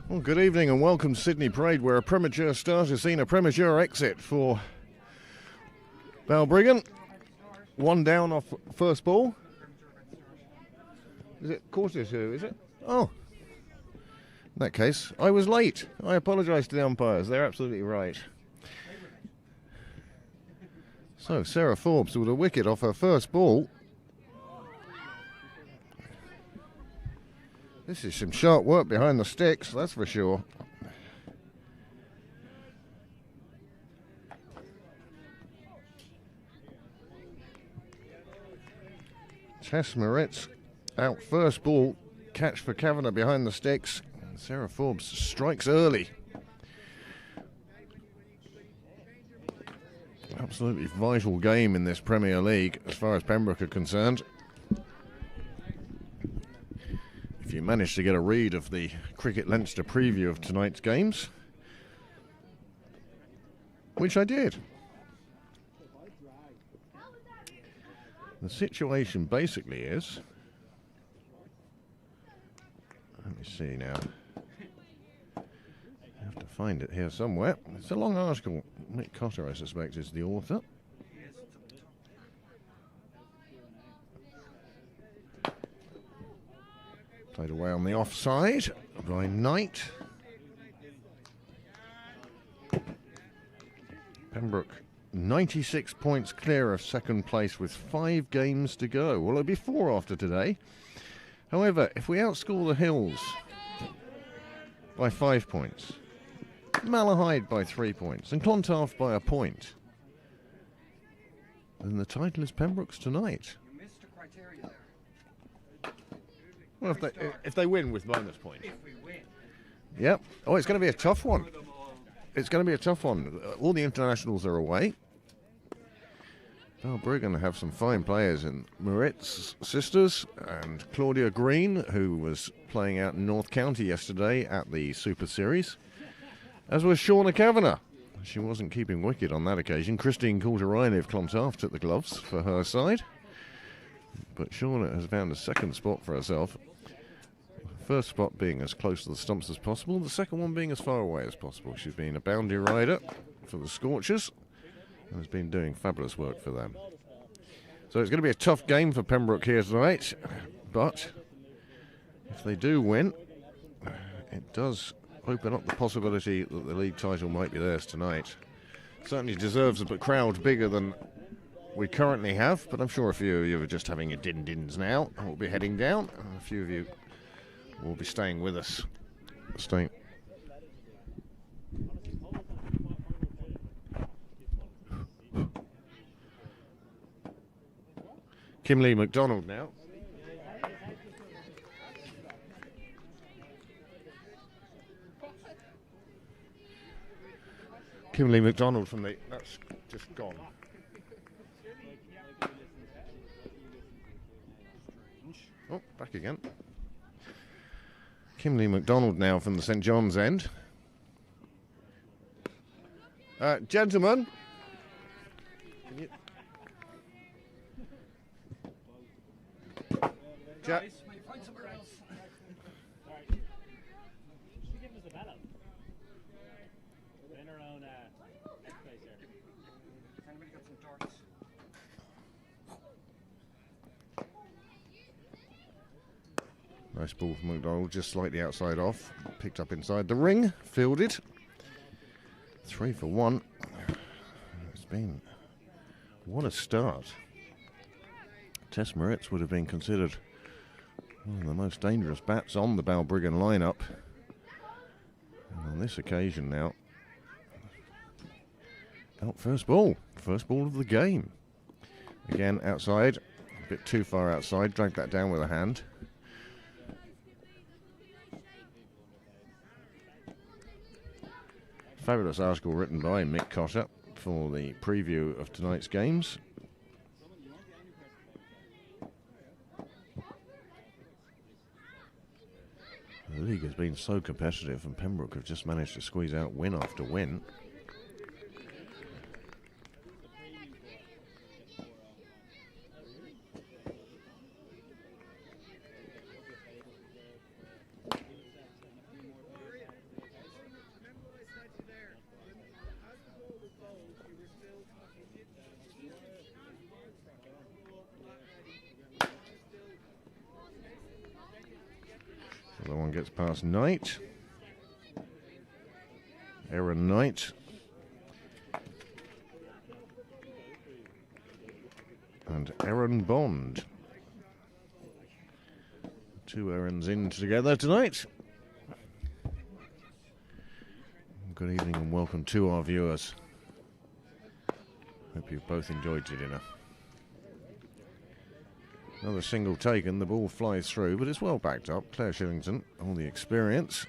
Well, good evening and welcome to Sydney Parade, where a premature start has seen a premature exit for Balbriggan. One down off first ball. Is it quarter to, is it? Oh. In that case, I was late. I apologise to the umpires. They're absolutely right. So, Sarah Forbes with a wicket off her first ball. This is some sharp work behind the sticks, that's for sure. Tess Moritz out first ball, catch for Kavanagh behind the sticks. Sarah Forbes strikes early. Absolutely vital game in this Premier League as far as Pembroke are concerned. If you manage to get a read of the Cricket Leinster preview of tonight's games, which I did. The situation basically is, let me see now, I have to find it here somewhere. It's a long article. Mick Cotter, I suspect, is the author. Played away on the offside by Knight. Pembroke 96 points clear of second place with 5 games to go. Well, it'll be 4 after today. However, if we outscore the Hills by 5 points, Malahide by 3 points, and Clontarf by a point, then the title is Pembroke's tonight. Well, if they win with bonus points. If we win. Yep. Oh, it's going to be a tough one. It's going to be a tough one. All the internationals are away. Balbriggan have some fine players in Moritz sisters and Claudia Green, who was playing out in North County yesterday at the Super Series, as was Shauna Kavanagh. She wasn't keeping wicket on that occasion. Christine Coulter-Riley of Clontarf took the gloves for her side. But Shauna has found a second spot for herself. First spot being as close to the stumps as possible, the second one being as far away as possible. She's been a boundary rider for the Scorchers and has been doing fabulous work for them. So it's going to be a tough game for Pembroke here tonight, but if they do win, it does open up the possibility that the league title might be theirs tonight. Certainly deserves a crowd bigger than we currently have, but I'm sure a few of you are just having your din-dins now. We'll be heading down, and a few of you will be staying with us. Kimberly McDonald now. Kimberly McDonald from the... That's just gone. Oh, back again. Kimberly McDonald now from the St John's end. Gentlemen. Can you... Guys, might find somewhere else. Sorry. She give us a bell up. In her own place here. Has anybody got some darts? Nice ball from McDonald, just slightly outside off. Picked up inside the ring, fielded. 3 for 1. It's been... What a start. Tess Moritz would have been considered One of the most dangerous bats on the Balbriggan lineup. And on this occasion now, out first ball of the game. Again, outside, a bit too far outside, dragged that down with a hand. Fabulous article written by Mick Cotter for the preview of tonight's games. The league has been so competitive, and Pembroke have just managed to squeeze out win after win. The one gets past Knight. Aaron Knight. And Aaron Bond. Two Aarons in together tonight. Good evening and welcome to our viewers. Hope you've both enjoyed your dinner. Another single taken, the ball flies through, but it's well backed up. Claire Shillington, all the experience.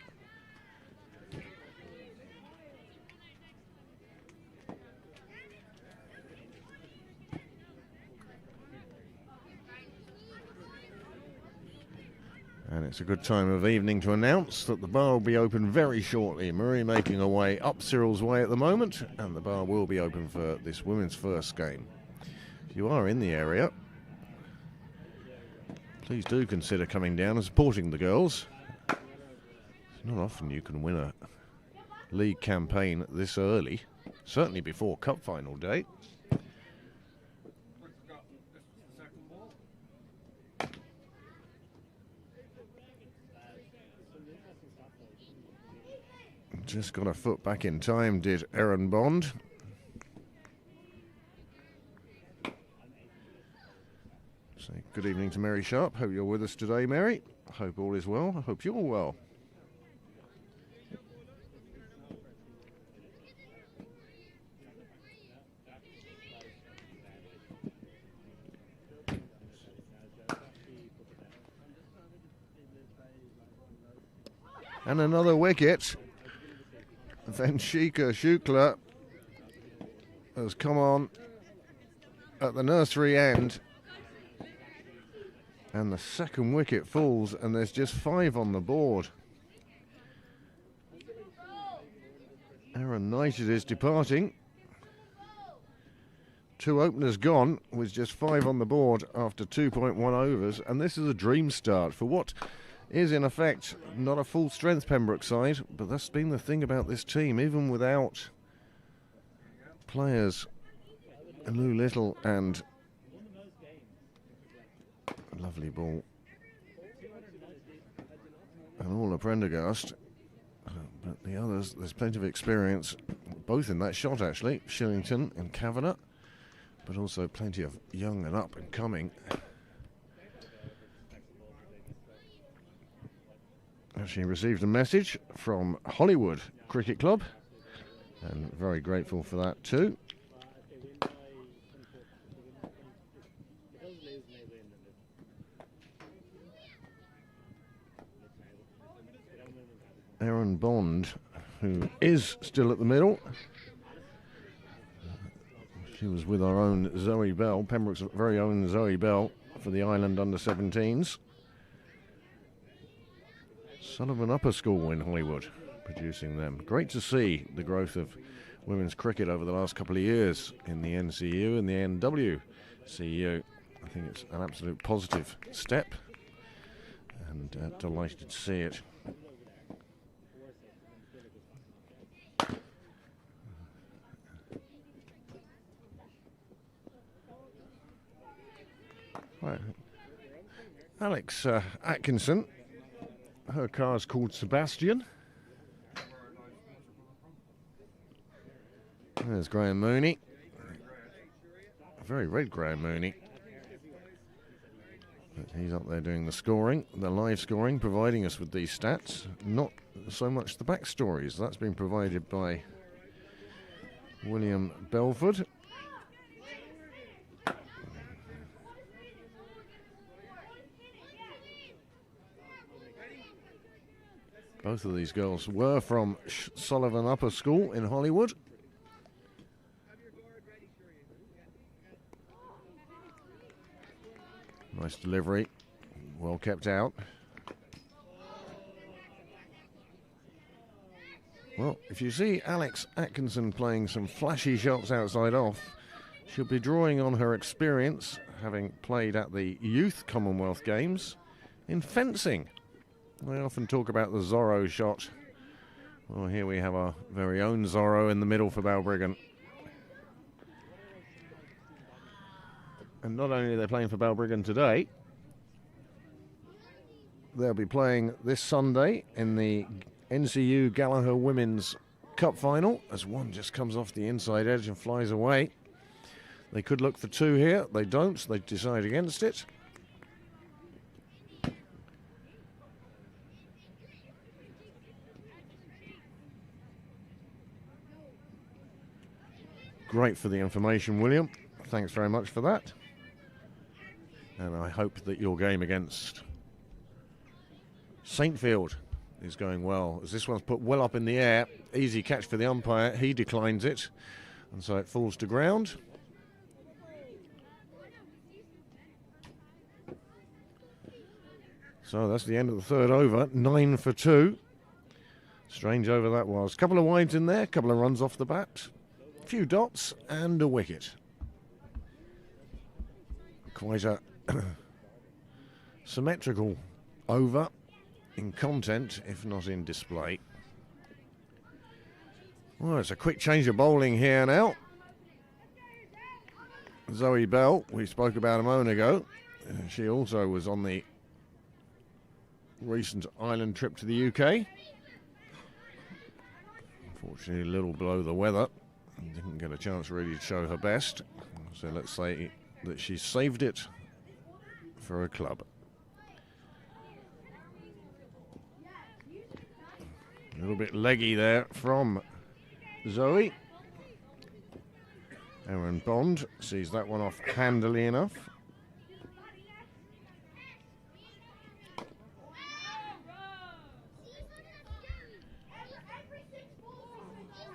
And it's a good time of evening to announce that the bar will be open very shortly. Marie making her way up Cyril's Way at the moment, and the bar will be open for this women's first game. If you are in the area, please do consider coming down and supporting the girls. It's not often you can win a league campaign this early, certainly before cup final day. Just got a foot back in time, did Aaron Bond. Say good evening to Mary Sharp. Hope you're with us today, Mary. Hope all is well. I hope you're well. And another wicket. Then Shika Shukla has come on at the nursery end. And the second wicket falls, and there's just 5 on the board. Aaron Knight is departing. 2 openers gone, with just 5 on the board after 2.1 overs. And this is a dream start for what is, in effect, not a full-strength Pembroke side. But that's been the thing about this team, even without players Lou Little and lovely ball and all of Prendergast, but the others, there's plenty of experience both in that shot actually, Shillington and Kavanagh, but also plenty of young and up and coming. Actually received a message from Hollywood Cricket Club and very grateful for that too. Aaron Bond, who is still at the middle. She was with our own Zoe Bell, Pembroke's very own Zoe Bell, for the Island under-17s. Son of an upper school in Hollywood, producing them. Great to see the growth of women's cricket over the last couple of years in the NCU and the NWCU. I think it's an absolute positive step, and delighted to see it. Right. Alex Atkinson, her car's called Sebastian. There's Graham Mooney, very red Graham Mooney. But he's up there doing the scoring, the live scoring, providing us with these stats. Not so much the backstories. That's been provided by William Belford. Both of these girls were from Sullivan Upper School in Hollywood. Nice delivery, well kept out. Well, if you see Alex Atkinson playing some flashy shots outside off, she'll be drawing on her experience, having played at the Youth Commonwealth Games in fencing. I often talk about the Zorro shot. Well, here we have our very own Zorro in the middle for Balbriggan. And not only are they playing for Balbriggan today, they'll be playing this Sunday in the NCU Gallagher Women's Cup Final, as one just comes off the inside edge and flies away. They could look for two here. They don't. They decide against it. Great for the information, William. Thanks very much for that. And I hope that your game against Saintfield is going well, as this one's put well up in the air. Easy catch for the umpire. He declines it, and so it falls to ground. So that's the end of the third over. 9 for 2. Strange over that was. Couple of wides in there, couple of runs off the bat, a few dots and a wicket. Quite a symmetrical over in content, if not in display. Well, it's a quick change of bowling here now. Zoe Bell, we spoke about a moment ago. She also was on the recent island trip to the UK. Unfortunately, a little below the weather. Didn't get a chance really to show her best. So let's say that she saved it for a club. A little bit leggy there from Zoe. Aaron Bond sees that one off handily enough.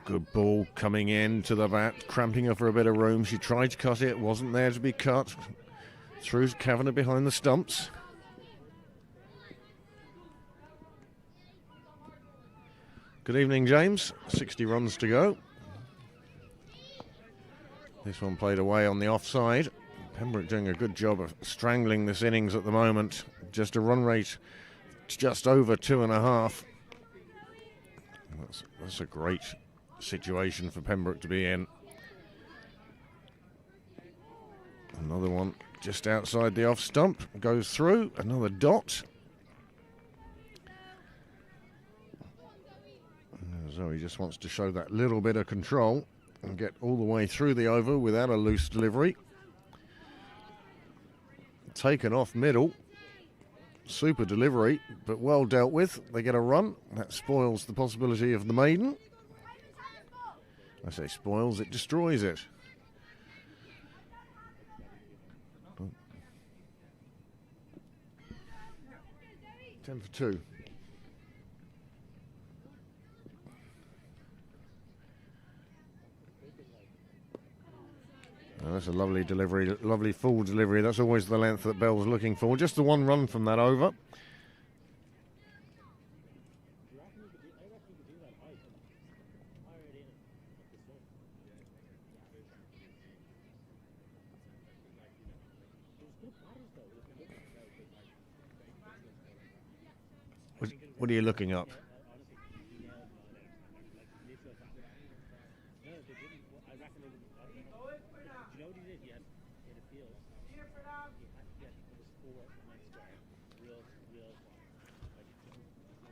Good ball coming in to the bat, cramping her for a bit of room. She tried to cut it, wasn't there to be cut. Through Kavanagh behind the stumps. Good evening, James. 60 runs to go. This one played away on the offside. Pembroke doing a good job of strangling this innings at the moment. Just a run rate just over 2.5. That's a great situation for Pembroke to be in. Another one just outside the off stump, goes through, another dot. Zoe just wants to show that little bit of control and get all the way through the over without a loose delivery. Taken off middle. Super delivery, but well dealt with. They get a run. That spoils the possibility of the maiden. I say spoils, it destroys it. Oh. 10 for 2. Oh, that's a lovely delivery, lovely full delivery. That's always the length that Bell's looking for. Just the one run from that over. What are you looking up?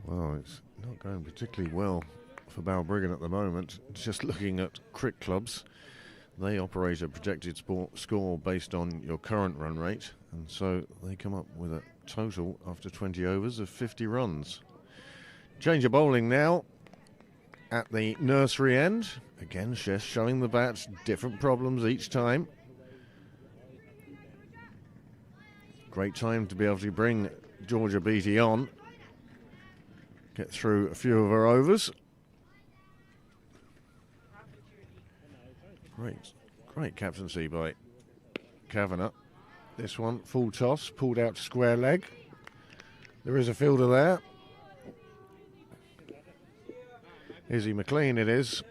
Well, it's not going particularly well for Balbriggan at the moment. Just looking at cricket clubs, They operate a projected score based on your current run rate, and so they come up with a total after 20 overs of 50 runs. Change of bowling now at the nursery end. Again, Chess showing the bats different problems each time. Great time to be able to bring Georgia Beattie on. Get through a few of her overs. Great captaincy by Kavanagh. This one, full toss, pulled out to square leg. There is a fielder there. Izzy McLean it is.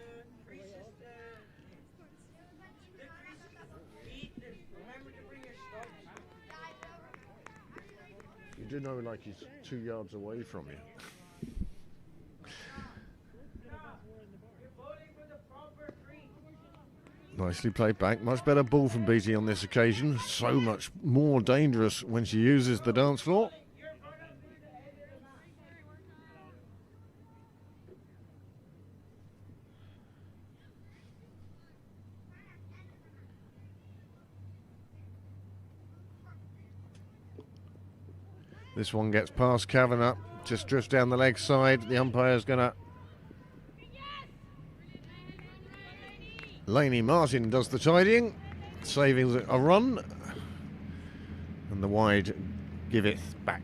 You do know, like, he's 2 yards away from you. Nicely played back. Much better ball from Beattie on this occasion. So much more dangerous when she uses the dance floor. This one gets past Kavanagh. Just drifts down the leg side. The umpire's going to... Laney Martin does the tidying, saving a run, and the wide giveth back.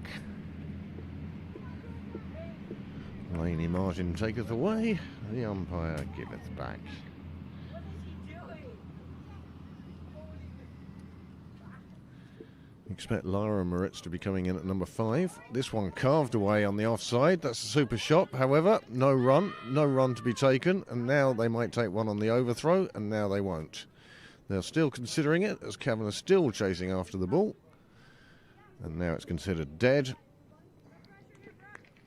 Laney Martin taketh away, the umpire giveth back. Expect Lara Moritz to be coming in at number 5. This one carved away on the offside. That's a super shot. However, no run to be taken. And now they might take one on the overthrow, and now they won't. They're still considering it, as Kavanagh's still chasing after the ball. And now it's considered dead.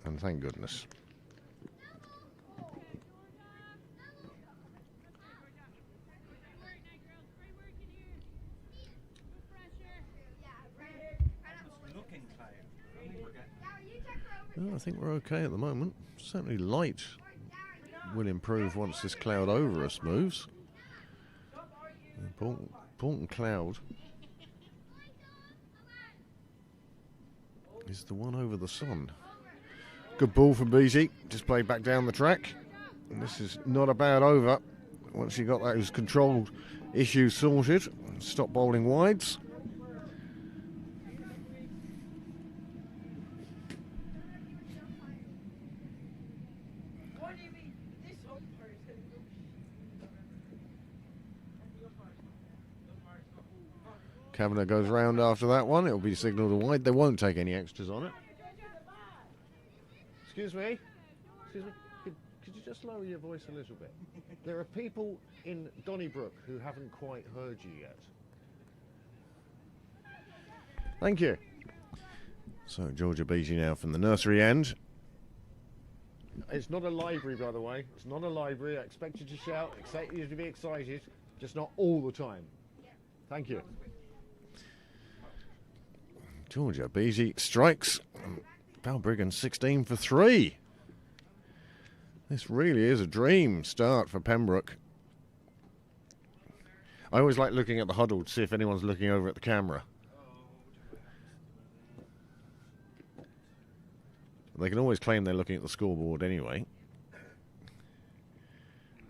And thank goodness. Well, I think we're okay at the moment. Certainly light will improve once this cloud over us moves. Important cloud is the one over the sun. Good ball from Beattie, just played back down the track. And this is not a bad over. Once you got those controlled issues sorted, stop bowling wides. Kavanagh goes round after that one. It'll be signalled a wide. They won't take any extras on it. Excuse me. Excuse me. Could you just lower your voice a little bit? There are people in Donnybrook who haven't quite heard you yet. Thank you. So Georgia Beattie now from the nursery end. It's not a library, by the way. It's not a library. I expect you to shout, expect you to be excited, just not all the time. Thank you. Georgia Beattie strikes. Balbriggan 16 for 3. This really is a dream start for Pembroke. I always like looking at the huddle to see if anyone's looking over at the camera. They can always claim they're looking at the scoreboard anyway.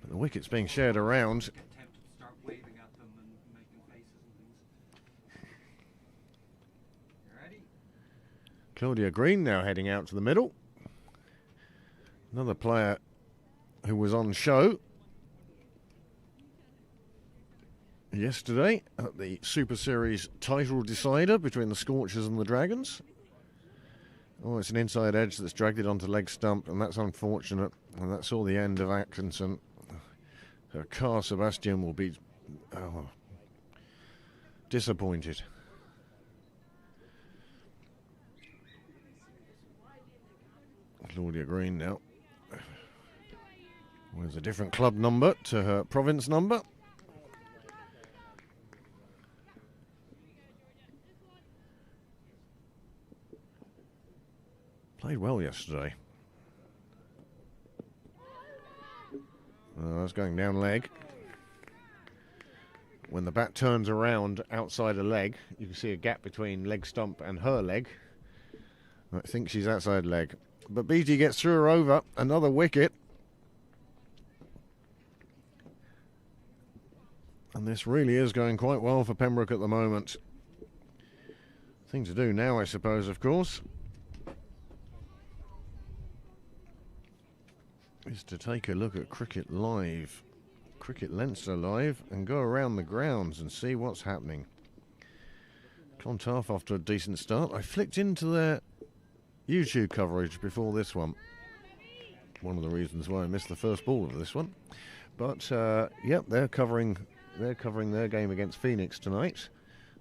But the wicket's being shared around. Claudia Green now heading out to the middle. Another player who was on show yesterday at the Super Series title decider between the Scorchers and the Dragons. Oh, it's an inside edge that's dragged it onto leg stump, and that's unfortunate. And that's all the end of Atkinson. Carl Sebastian will be disappointed. Claudia Green now with a different club number to her province number. Played well yesterday. That's going down leg. When the bat turns around outside a leg, you can see a gap between leg stump and her leg. I think she's outside leg. But Beattie gets through her over. Another wicket. And this really is going quite well for Pembroke at the moment. Thing to do now, I suppose, of course, is to take a look at Cricket Live, Cricket Leinster Live, and go around the grounds and see what's happening. Clontarf off to a decent start. I flicked into their YouTube coverage before this one. One of the reasons why I missed the first ball of this one. But, yep, they're covering their game against Phoenix tonight.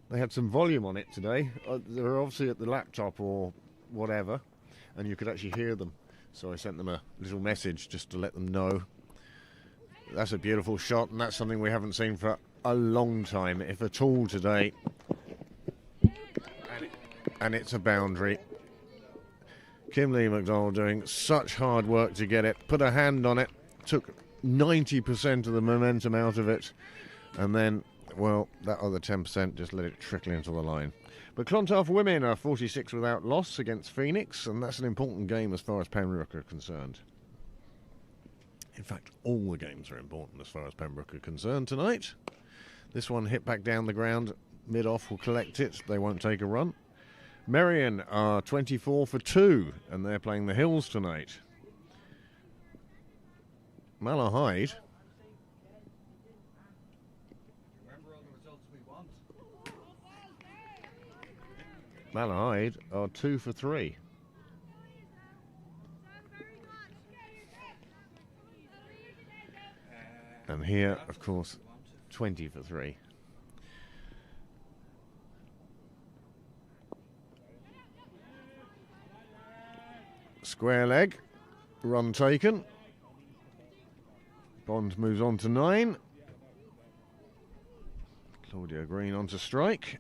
They had some volume on it today. They're obviously at the laptop or whatever, and you could actually hear them. So I sent them a little message just to let them know. That's a beautiful shot, and that's something we haven't seen for a long time, if at all, today. And it's a boundary. Kim Lee McDonald doing such hard work to get it. Put a hand on it. Took 90% of the momentum out of it. And then, well, that other 10% just let it trickle into the line. But Clontarf women are 46 without loss against Phoenix, and that's an important game as far as Pembroke are concerned. In fact, all the games are important as far as Pembroke are concerned tonight. This one hit back down the ground. Mid-off will collect it. They won't take a run. Merion are 24 for 2, and they're playing the Hills tonight. Malahide are 2 for 3. And here, of course, 20 for 3. Square leg, run taken. Bond moves on to 9. Claudia Green on to strike.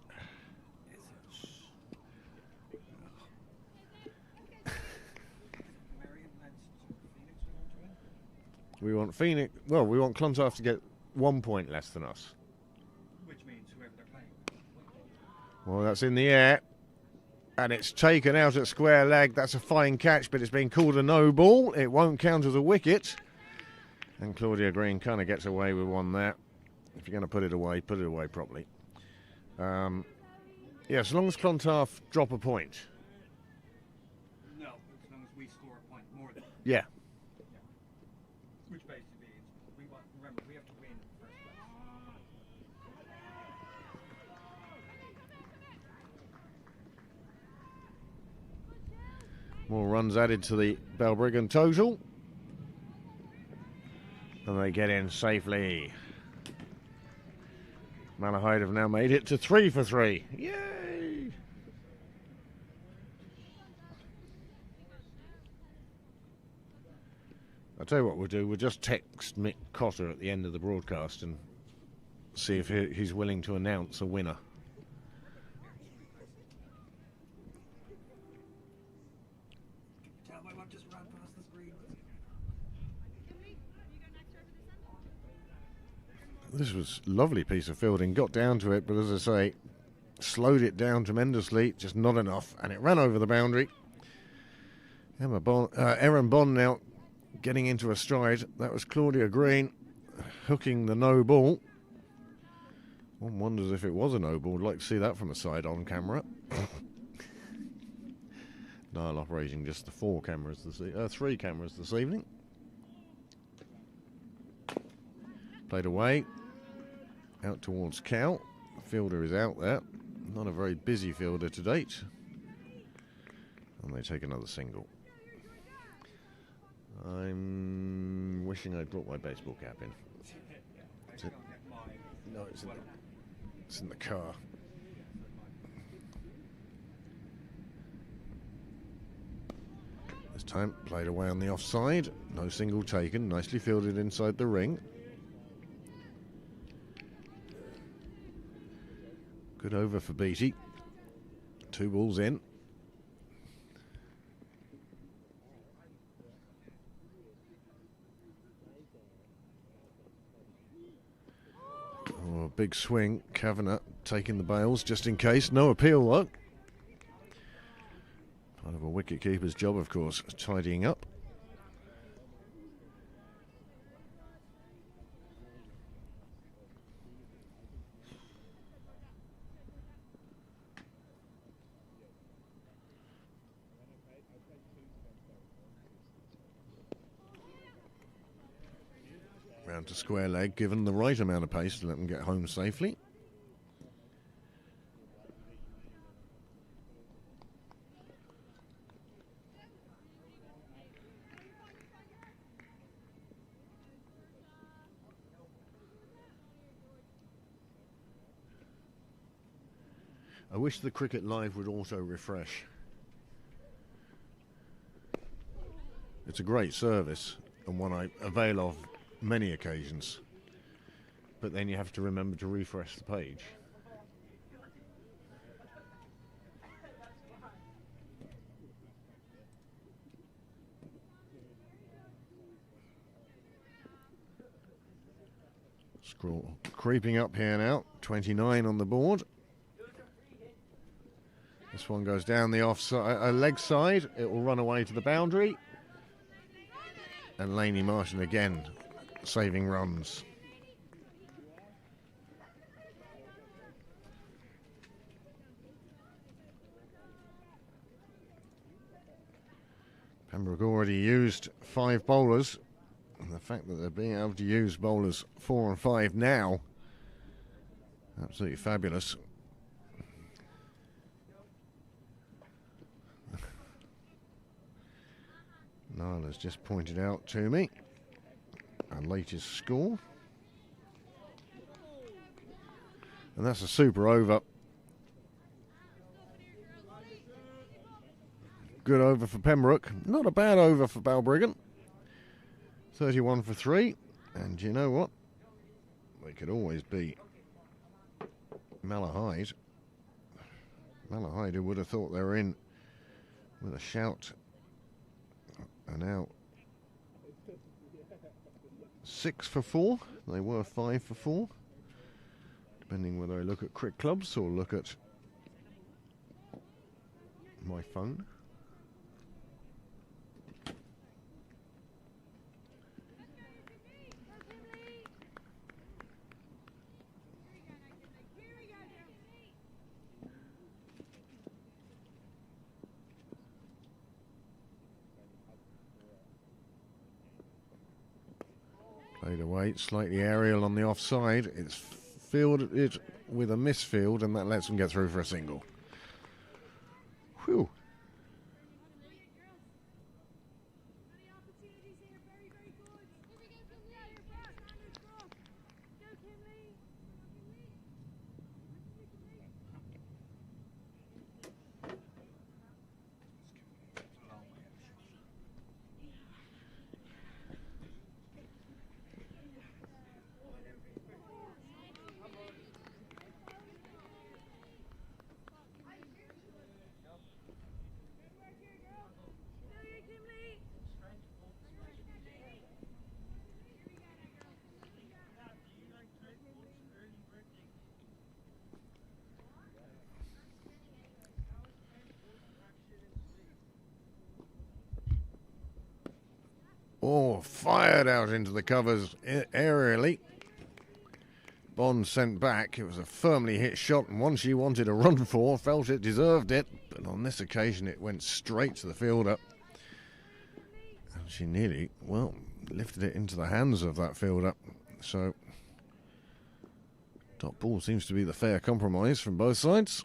We want Phoenix. Well, we want Clontarf to get 1 point less than us. Which means whoever they're playing. Well, that's in the air. And it's taken out at square leg. That's a fine catch, but it's been called a no ball. It won't count as a wicket. And Claudia Green kind of gets away with one there. If you're going to put it away properly. Yeah, as long as Clontarf drop a point. No, as long as we score a point more than. Yeah. Which basically means remember, we have to win in the first place. More runs added to the Balbriggan total. And they get in safely. Malahide have now made it to 3 for 3. Yay! I'll tell you what we'll do. We'll just text Mick Cotter at the end of the broadcast and see if he's willing to announce a winner. Tell my one just ran past the screen. This was a lovely piece of fielding. Got down to it, but as I say, slowed it down tremendously. Just not enough. And it ran over the boundary. Erin Bond now getting into a stride. That was Claudia Green hooking the no ball. One wonders if it was a no ball. I'd like to see that from a side on camera. Dial operating just the 3 cameras this evening. Played away. Out towards Cow. The fielder is out there. Not a very busy fielder to date. And they take another single. I'm wishing I'd brought my baseball cap in. No, it's in the car. This time played away on the offside. No single taken. Nicely fielded inside the ring. Good over for Beattie. 2 balls in. big swing. Kavanagh taking the bails just in case. No appeal though. Part of a wicket keeper's job, of course, tidying up. Round to square leg, given the right amount of pace to let them get home safely. I wish the Cricket Live would auto-refresh. It's a great service and one I avail of many occasions, but then you have to remember to refresh the page. Scroll creeping up here now, 29 on the board. This one goes down the offside, leg side. It will run away to the boundary. And Laney Martin again saving runs. Pembroke already used 5 bowlers. And the fact that they're being able to use bowlers 4 and 5 now, absolutely fabulous. Nyla's just pointed out to me our latest score. And that's a super over. Good over for Pembroke. Not a bad over for Balbriggan. 31 for 3. And you know what? They could always beat Malahide. Malahide, who would have thought they were in with a shout. And now 6 for 4. They were 5 for 4. Depending whether I look at cricket clubs or look at my phone. Played away, slightly aerial on the offside. It's fielded it with a misfield, and that lets them get through for a single. Whew. Oh, fired out into the covers aerially. Bond sent back. It was a firmly hit shot and one she wanted to run for, felt it deserved it, but on this occasion it went straight to the fielder. And she nearly, well, lifted it into the hands of that fielder. So, dot ball seems to be the fair compromise from both sides.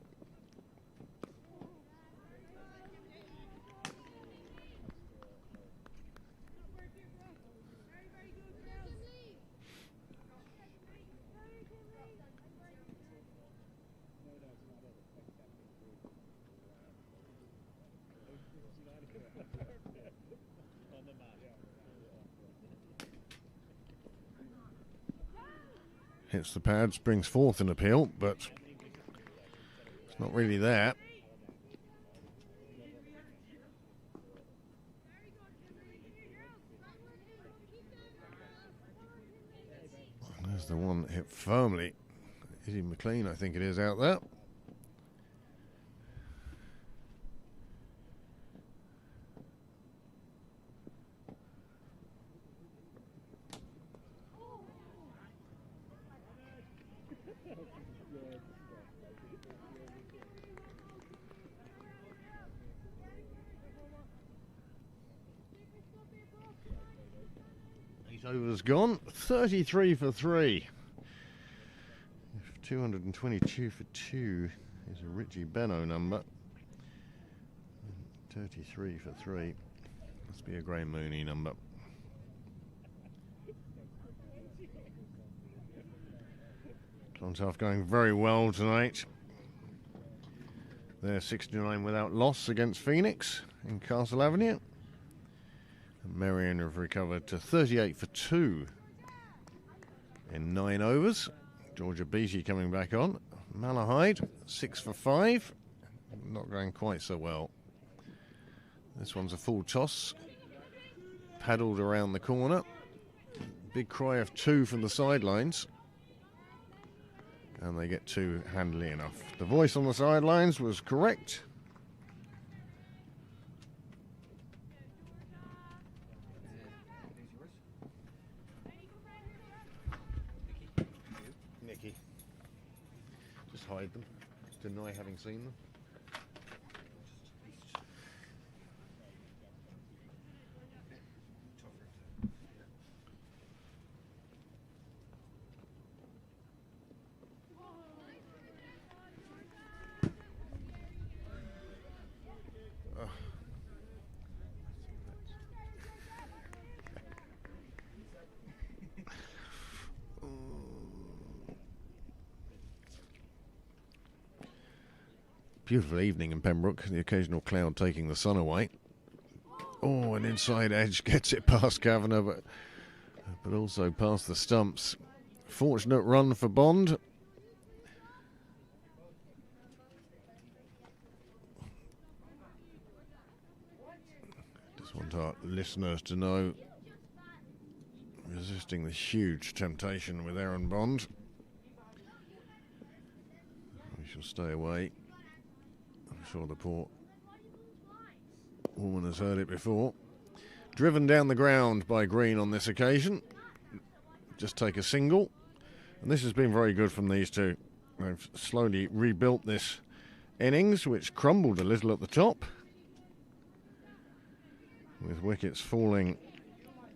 Hits the pads, brings forth an appeal, but it's not really there. There's the one hit firmly Izzy McLean, I think it is, out there. Overs gone, 33 for 3. 222 for 2 is a Richie Benno number. 33 for 3 must be a Graham Mooney number. Clontarf going very well tonight. They're 69 without loss against Phoenix in Castle Avenue. Marion have recovered to 38 for 2 in 9 overs. Georgia Beattie coming back on. Malahide 6 for 5. Not going quite so well. This one's a full toss. Paddled around the corner. Big cry of 2 from the sidelines. And they get 2 handily enough. The voice on the sidelines was correct. Just hide them. Deny having seen them. Beautiful evening in Pembroke, the occasional cloud taking the sun away. Oh, an inside edge gets it past Kavanagh, but also past the stumps. Fortunate run for Bond. Just want our listeners to know, resisting the huge temptation with Aaron Bond. We shall stay away. I'm sure the poor woman has heard it before. Driven down the ground by Green on this occasion. Just take a single. And this has been very good from these two. They've slowly rebuilt this innings, which crumbled a little at the top, with wickets falling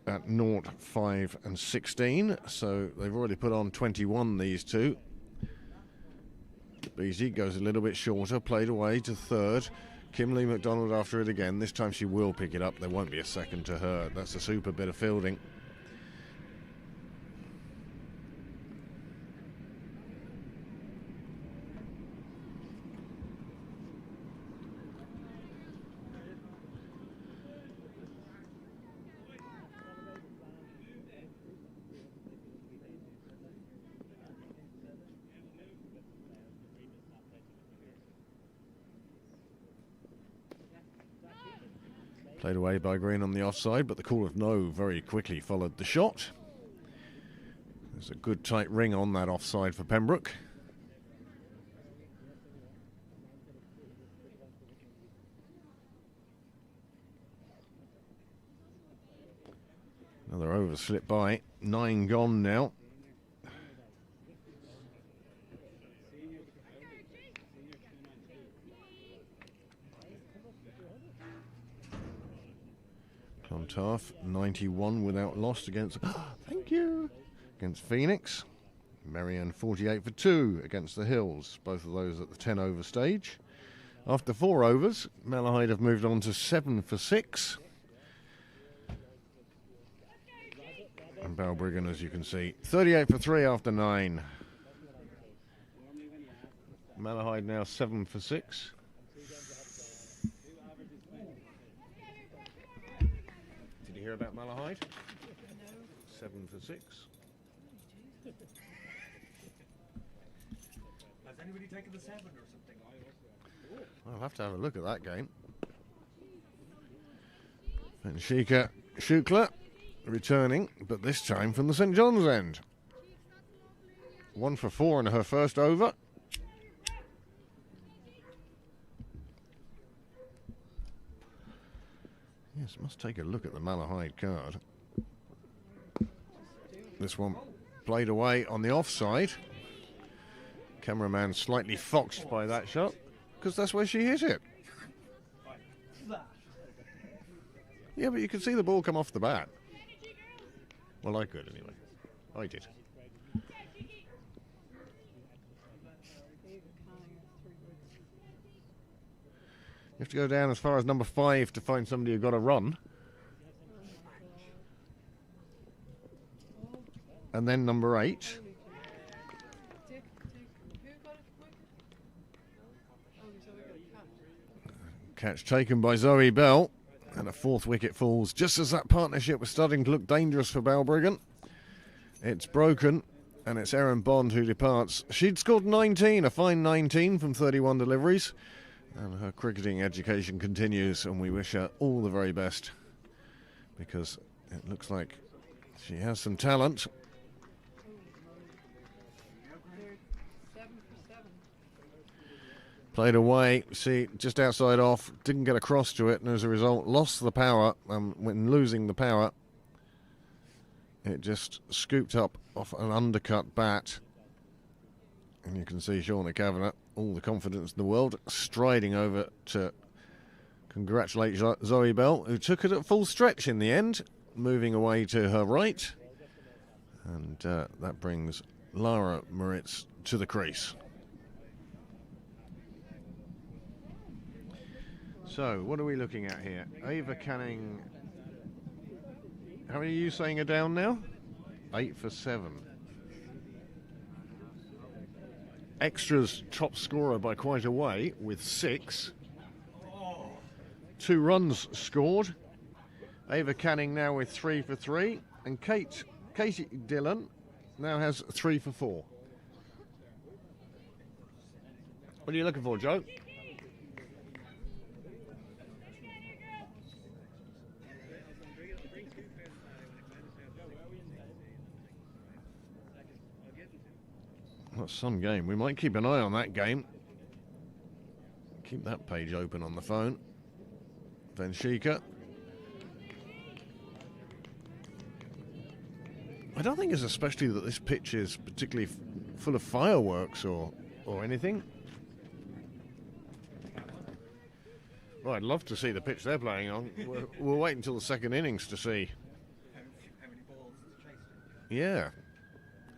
at 0, 5 and 16. So they've already put on 21, these two. Beattie goes a little bit shorter, played away to third. Kimberly McDonald after it again. This time she will pick it up. There won't be a second to her. That's a super bit of fielding. Played away by Green on the offside, but the call of no very quickly followed the shot. There's a good tight ring on that offside for Pembroke. Another over slipped by. 9 gone now. Clontarf 91 without loss against thank you against Phoenix. Marion 48 for 2 against the Hills, both of those at the 10 over stage. After 4 overs, Malahide have moved on to 7 for 6. And Balbriggan, as you can see, 38 for 3 after 9. Malahide now 7 for 6. Hear about Malahide? 7 for 6. Has anybody taken the 7 or something? I'll have to have a look at that game. And Sheikha Shukla returning, but this time from the St John's end. 1 for 4 in her first over. Yes, must take a look at the Malahide card. This one played away on the offside. Cameraman slightly foxed by that shot because that's where she hit it. Yeah, but you could see the ball come off the bat. Well, I could anyway. I did. You have to go down as far as number 5 to find somebody who got a run. And then number 8. Catch taken by Zoe Bell. And a 4th wicket falls just as that partnership was starting to look dangerous for Balbriggan. It's broken, and it's Erin Bond who departs. She'd scored 19, a fine 19 from 31 deliveries. And her cricketing education continues, and we wish her all the very best because it looks like she has some talent. Played away, see, just outside off, didn't get across to it, and as a result lost the power. When losing the power, it just scooped up off an undercut bat. And you can see Shauna Kavanagh, all the confidence in the world, striding over to congratulate Zoe Bell, who took it at full stretch in the end, moving away to her right. And that brings Lara Moritz to the crease. So, what are we looking at here? Ava Canning. How many are you saying are down now? 8 for 7. Extra's top scorer by quite a way with 6. 2 runs scored. Ava Canning now with 3 for 3. And Katie Dillon now has 3 for 4. What are you looking for, Joe? That's some game. We might keep an eye on that game. Keep that page open on the phone. Venshika. I don't think it's especially that this pitch is particularly full of fireworks or anything. Well, I'd love to see the pitch they're playing on. We'll wait until the second innings to see. How many balls chased? Yeah.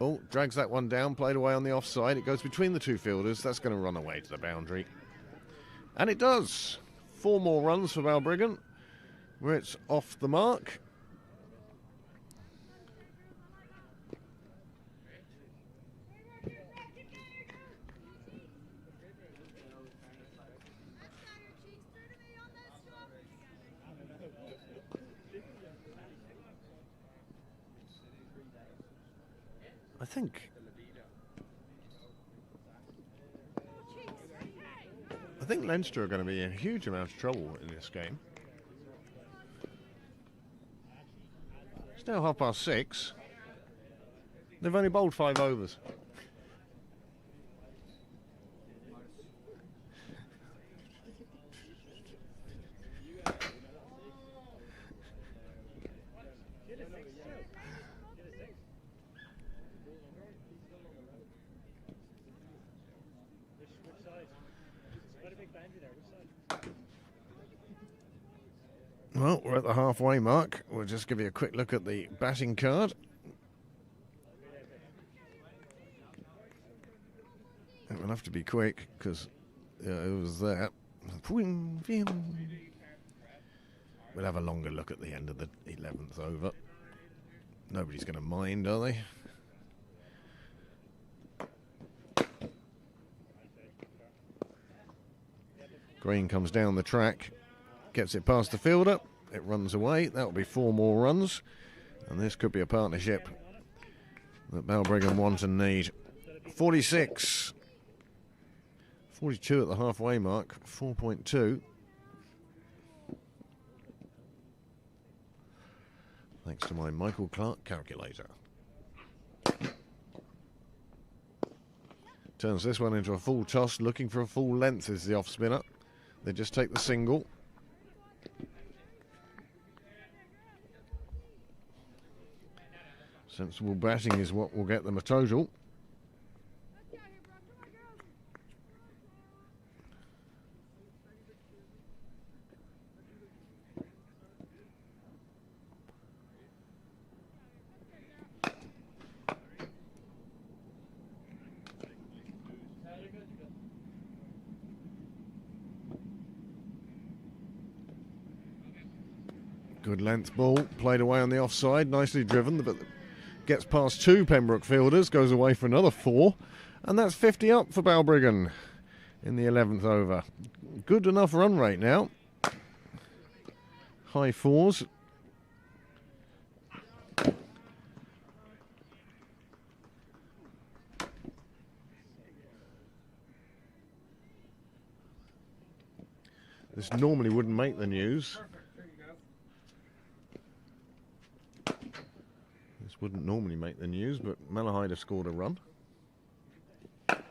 Oh, drags that one down, played away on the offside. It goes between the 2 fielders. That's going to run away to the boundary. And it does. 4 more runs for Balbriggan, where it's off the mark. I think Leinster are going to be in a huge amount of trouble in this game. It's now 6:30. They've only bowled 5 overs. Well, we're at the halfway mark. We'll just give you a quick look at the batting card. It will have to be quick because it was there. We'll have a longer look at the end of the 11th over. Nobody's going to mind, are they? Green comes down the track, gets it past the fielder. It runs away. That'll be 4 more runs. And this could be a partnership that Balbriggan want and need. 46. 42 at the halfway mark. 4.2. Thanks to my Michael Clark calculator. Turns this one into a full toss, looking for a full length is the off spinner. They just take the single. Sensible batting is what will get them a total. Good length ball, played away on the offside, nicely driven, but gets past 2 Pembroke fielders, goes away for another 4, and that's 50 up for Balbriggan in the 11th over. Good enough run rate now. High 4s. This normally wouldn't make the news. Wouldn't normally make the news, but Malahide have scored a run. And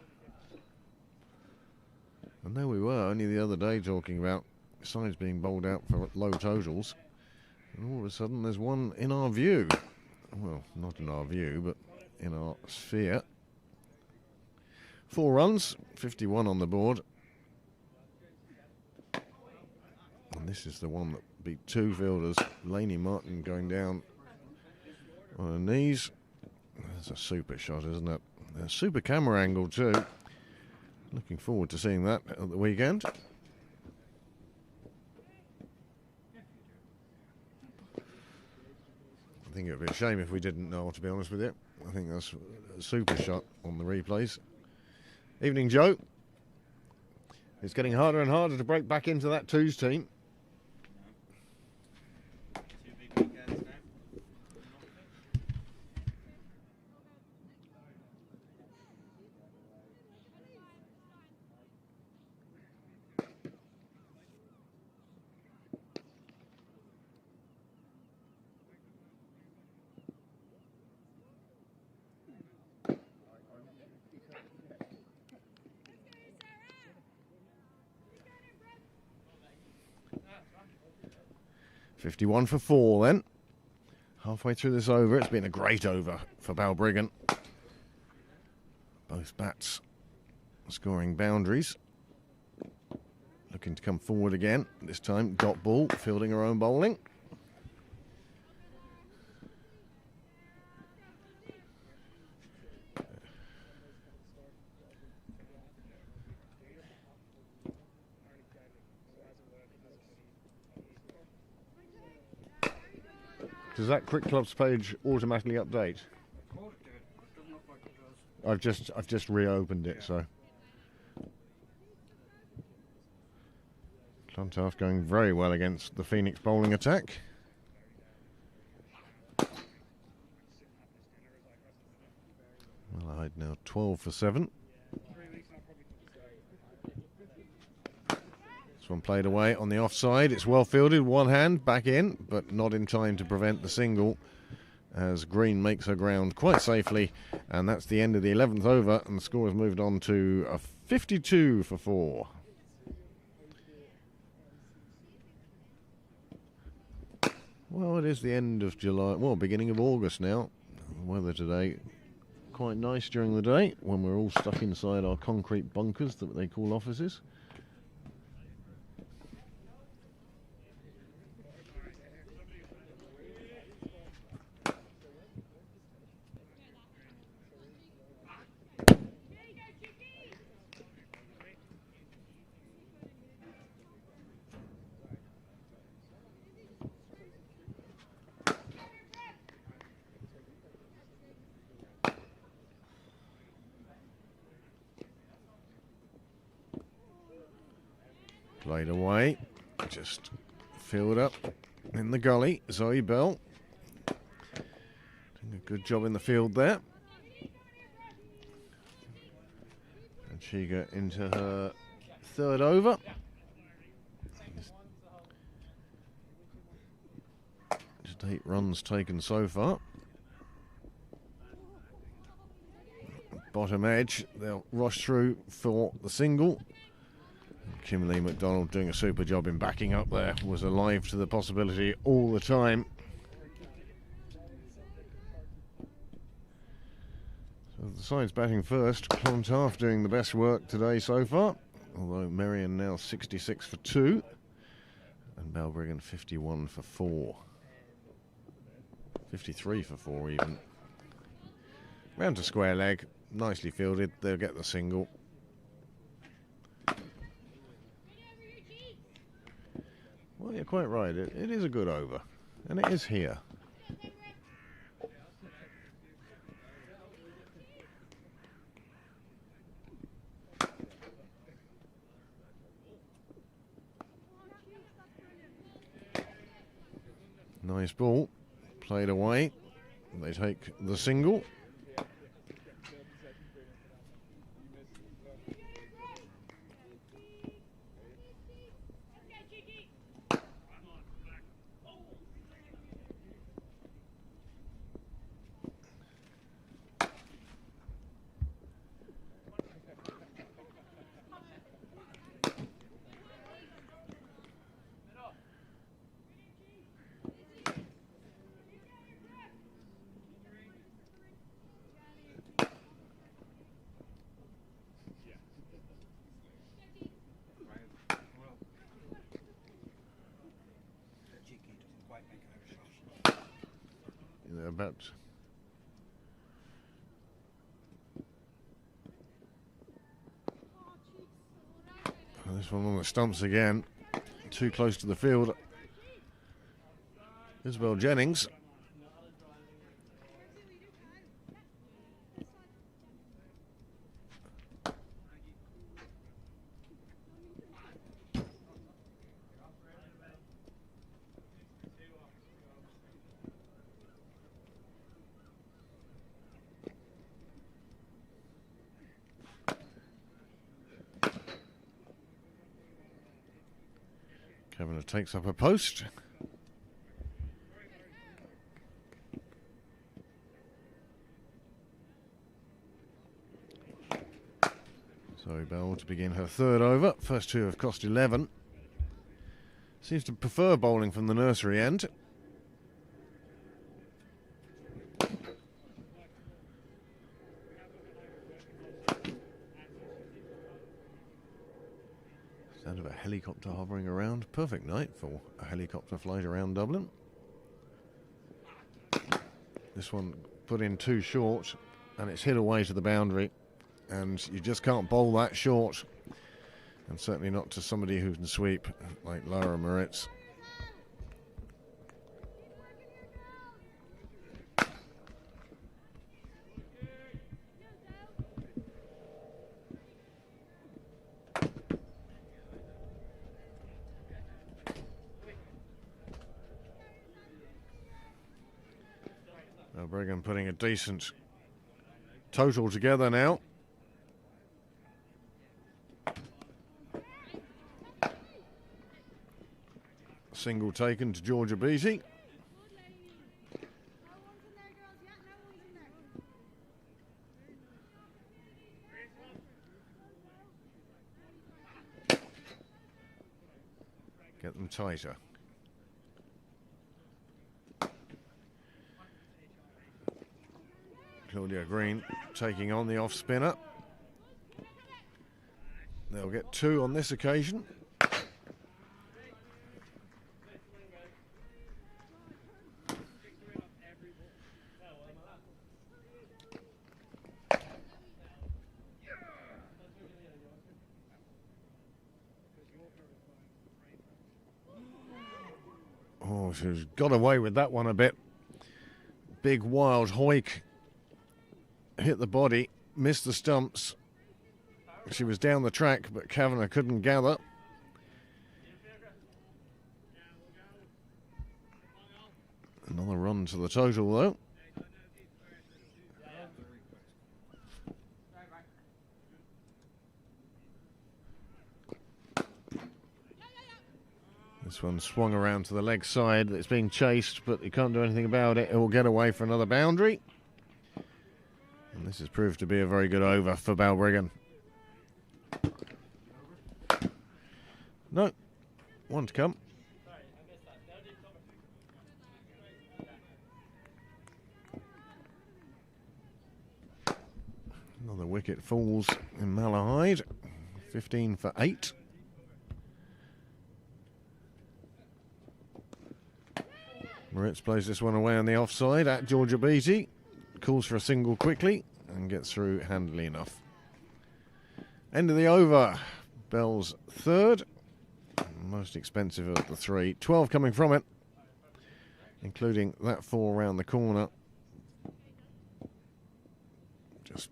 there we were, only the other day, talking about sides being bowled out for low totals. And all of a sudden there's one in our view. Well, not in our view, but in our sphere. 4 runs, 51 on the board. And this is the one that beat 2 fielders. Laney Martin going down on her knees. That's a super shot, isn't it? A super camera angle too. Looking forward to seeing that at the weekend. I think it would be a shame if we didn't know, to be honest with you. I think that's a super shot on the replays. Evening, Joe. It's getting harder and harder to break back into that 2s team. .51 for 4 then. Halfway through this over, it's been a great over for Balbriggan. Both bats scoring boundaries. Looking to come forward again. This time, dot ball, fielding her own bowling. Does that Cricket Club's page automatically update? I've just reopened it, so. Clontarf going very well against the Phoenix bowling attack. Malahide now 12 for 7. One played away on the offside. It's well fielded, one hand back in, but not in time to prevent the single as Green makes her ground quite safely. And that's the end of the 11th over, and the score has moved on to a 52 for 4. Well, it is the end of July, well, beginning of August now. The weather today quite nice during the day when we're all stuck inside our concrete bunkers that they call offices. Played away, just filled up in the gully. Zoe Bell doing a good job in the field there. And she got into her 3rd over. Just 8 runs taken so far. bottom edge. They'll rush through for the single. Kimberly McDonald doing a super job in backing up there, was alive to the possibility all the time. So the side's batting first. Clontarf doing the best work today so far, although Merion now 66 for 2 and Balbriggan 51 for 4. 53 for 4 even. Round to square leg, nicely fielded, they'll get the single. Well, you're quite right, it is a good over, and it is here. Nice ball, played away, they take the single. About this one on the stumps again, too close to the field. Isabel Jennings. Kavanagh takes up a post. So Bell to begin her third over. First two have cost 11. Seems to prefer bowling from the nursery end. Sound of a helicopter hovering around. Perfect night for a helicopter flight around Dublin. This one put in too short and it's hit away to the boundary, and you just can't bowl that short, and certainly not to somebody who can sweep like Lara Moritz. Balbriggan putting a decent total together now. Single taken to Georgia Beattie. Get them tighter. Claudia Green taking on the off spinner. They'll get two on this occasion. Oh, she's got away with that one a bit. Big wild hoik. Hit the body, missed the stumps. She was down the track, but Kavanagh couldn't gather. Another run to the total, though. This one swung around to the leg side. It's being chased, but you can't do anything about it. It will get away for another boundary. And This has proved to be a very good over for Balbriggan. No, one to come. Another wicket falls in Malahide. 15 for 8. Moritz plays this one away on the offside at Georgia Beattie. Calls for a single quickly and gets through handily enough. End of the over. Bell's third. Most expensive of the 3. 12 coming from it, including that 4 round the corner. Just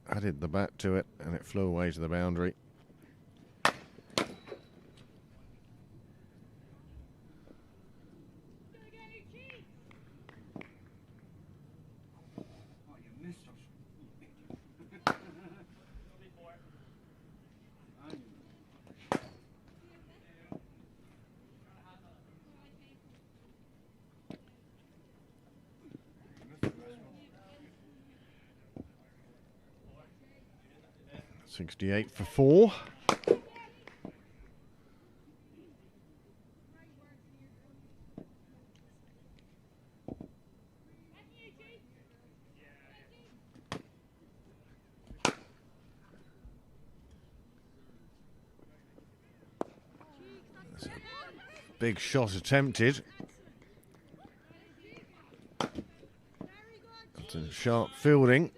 added the bat to it and it flew away to the boundary. .68 for 4. That's a big shot attempted. That's a sharp fielding.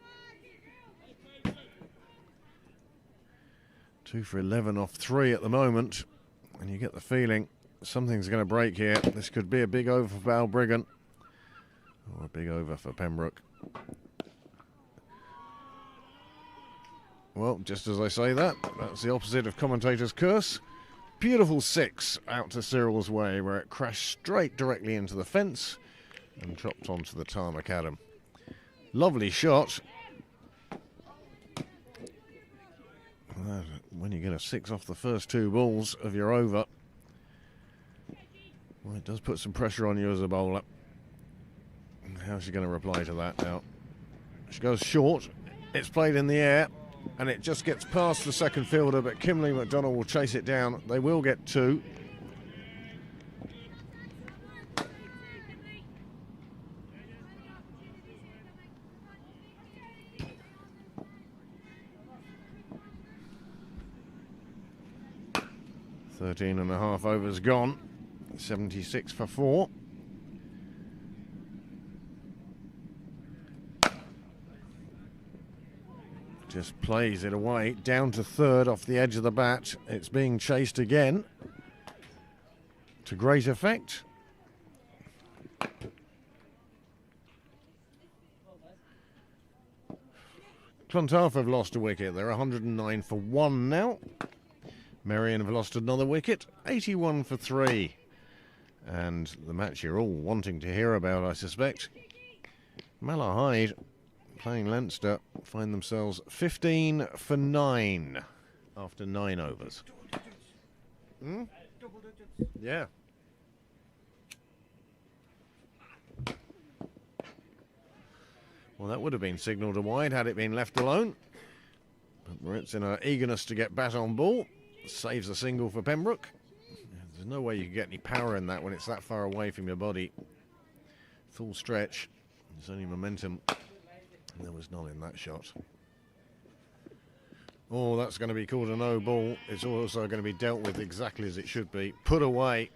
2 for 11 off 3 at the moment, and you get the feeling something's going to break here. This could be a big over for Balbriggan, or a big over for Pembroke. Well, just as I say that, that's the opposite of commentator's curse. Beautiful 6 out to Cyril's way, where it crashed straight directly into the fence and dropped onto the tarmac Adam. Lovely shot. When you get a 6 off the first 2 balls of your over, well, it does put some pressure on you as a bowler. How's she going to reply to that now? She goes short. It's played in the air, and it just gets past the second fielder, but Kimberly McDonald will chase it down. They will get 2. Thirteen and a half overs gone. 76 for 4. Just plays it away, down to third off the edge of the bat. It's being chased again, to great effect. Clontarf have lost a wicket. They're 109 for 1 now. Merion have lost another wicket, 81 for 3. And the match you're all wanting to hear about, I suspect. Malahide, playing Leinster, find themselves 15 for 9 after 9 overs. Hmm? Double digits. Yeah. Well, that would have been signalled to wide had it been left alone. But Moritz, in her eagerness to get bat on ball, saves a single for Pembroke. There's no way you can get any power in that when it's that far away from your body. Full stretch. There's only momentum. There was none in that shot. Oh, that's going to be called a no ball. It's also going to be dealt with exactly as it should be. Put away.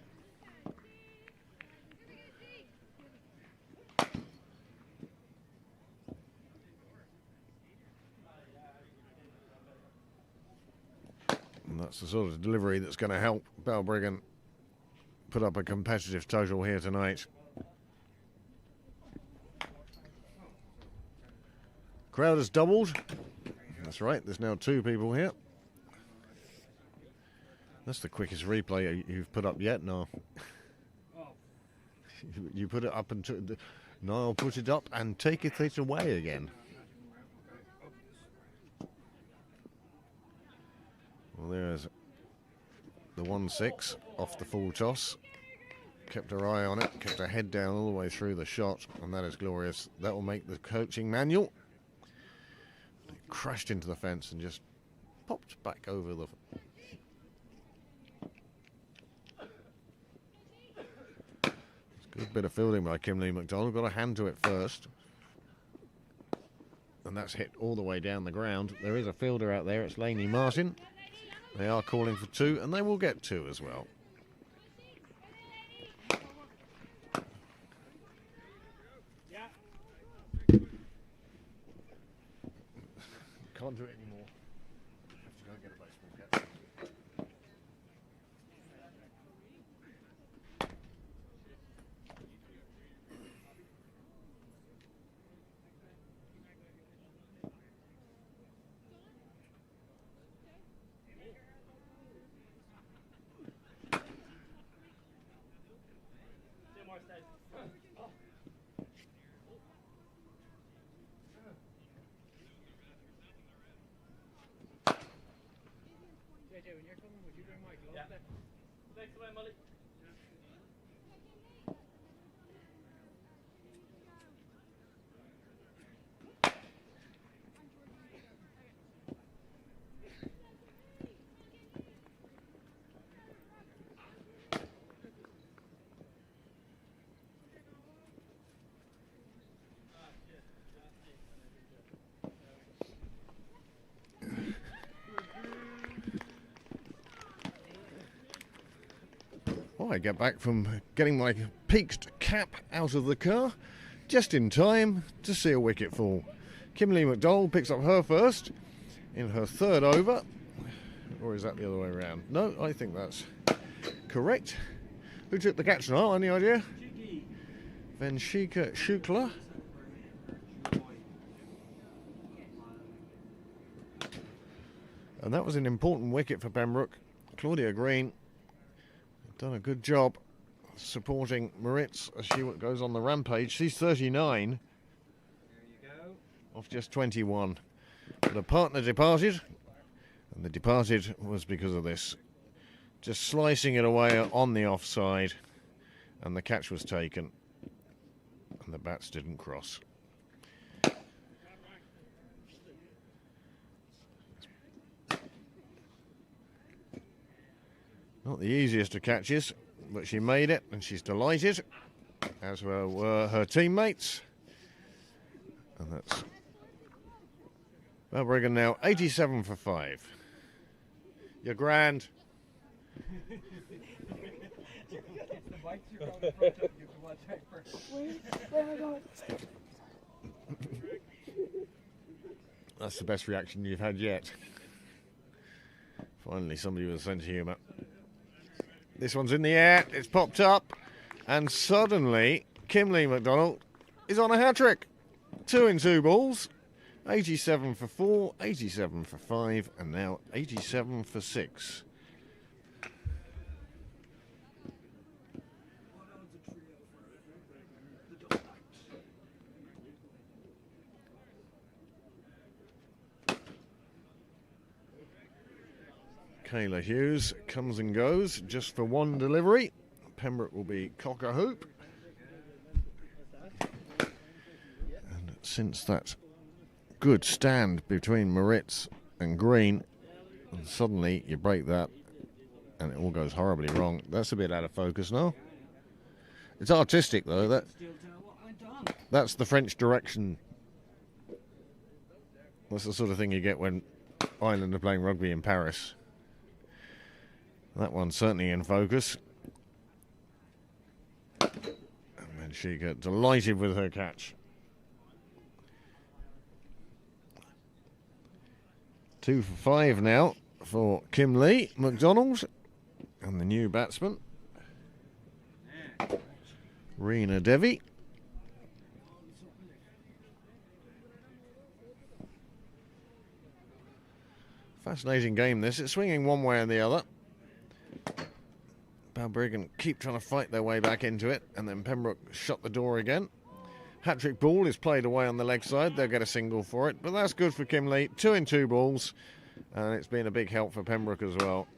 And that's the sort of delivery that's going to help Balbriggan put up a competitive total here tonight. Crowd has doubled. That's right, there's now 2 people here. That's the quickest replay you've put up yet, no. You put it up and no, I'll put it up and taketh it away again. Well, there's the 1-6 off the full toss. Kept her eye on it, kept her head down all the way through the shot, and that is glorious. That will make the coaching manual. crashed into the fence and just popped back over the... Good bit of fielding by Kimberly McDonald. Got a hand to it first. And that's hit all the way down the ground. There is a fielder out there. It's Lainey Martin. They are calling for 2, and they will get 2 as well. Can't do it anymore. Have to go get a baseball cap. When you're coming, would you bring Michael up there? Thanks away, Molly. I get back from getting my peaked cap out of the car just in time to see a wicket fall. Kimberly McDonald picks up her first in her 3rd over. Or is that the other way around? No, I think that's correct. Who took the catch now? Any idea? Venshika Shukla. And that was an important wicket for Pembroke. Claudia Green done a good job supporting Moritz as she goes on the rampage. She's 39. There you go. Off just 21. But a partner departed, and the departed was because of this. Just slicing it away on the offside, and the catch was taken, and the bats didn't cross. Not the easiest of catches, but she made it, and she's delighted, as were her teammates. And that's Balbriggan now 87 for 5. You're grand. That's the best reaction you've had yet. Finally, somebody with a sense of humour. This one's in the air, it's popped up, and suddenly Kimberly McDonald is on a hat-trick. 2 in 2 balls, 87 for 4, 87 for 5, and now 87 for 6. Kayla Hughes comes and goes just for 1 delivery. Pembroke will be cock-a-hoop. And since that good stand between Moritz and Green, and suddenly you break that and it all goes horribly wrong. That's a bit out of focus now. It's artistic though. That's the French direction. That's the sort of thing you get when Ireland are playing rugby in Paris. That one's certainly in focus. And then she got delighted with her catch. 2 for 5 now for Kimberly McDonald and the new batsman, Reena Devi. Fascinating game this. It's swinging one way or the other. Balbriggan keep trying to fight their way back into it, and then Pembroke shut the door again. Hat-trick ball is played away on the leg side. They'll get a single for it, but that's good for Kimberly. 2 in 2 balls, and it's been a big help for Pembroke as well.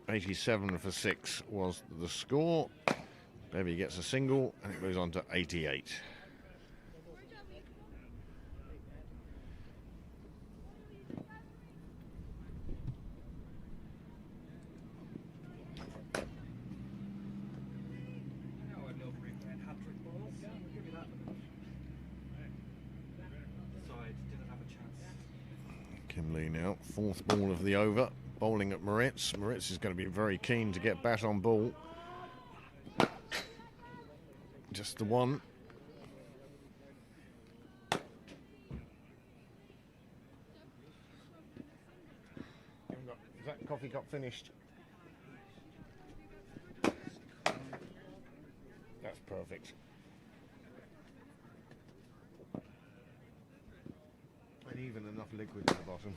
87 for 6 was the score. Bevy gets a single, and it moves on to 88. Kimberley now, fourth ball of the over, bowling at Moritz. Moritz is going to be very keen to get bat on ball. Just the one. Is that coffee cup finished? That's perfect. And even enough liquid at the bottom.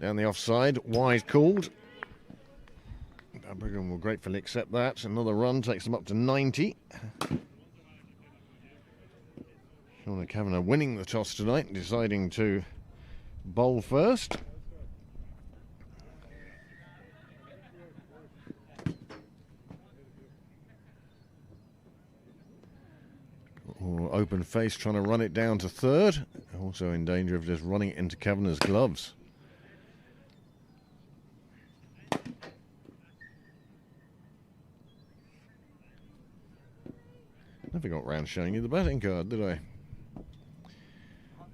Down the offside, wide called. Balbriggan will gratefully accept that. Another run takes them up to 90. Shauna Kavanagh winning the toss tonight, deciding to bowl first. Open face trying to run it down to third. Also in danger of just running it into Kavanagh's gloves. Never got round showing you the batting card, did I?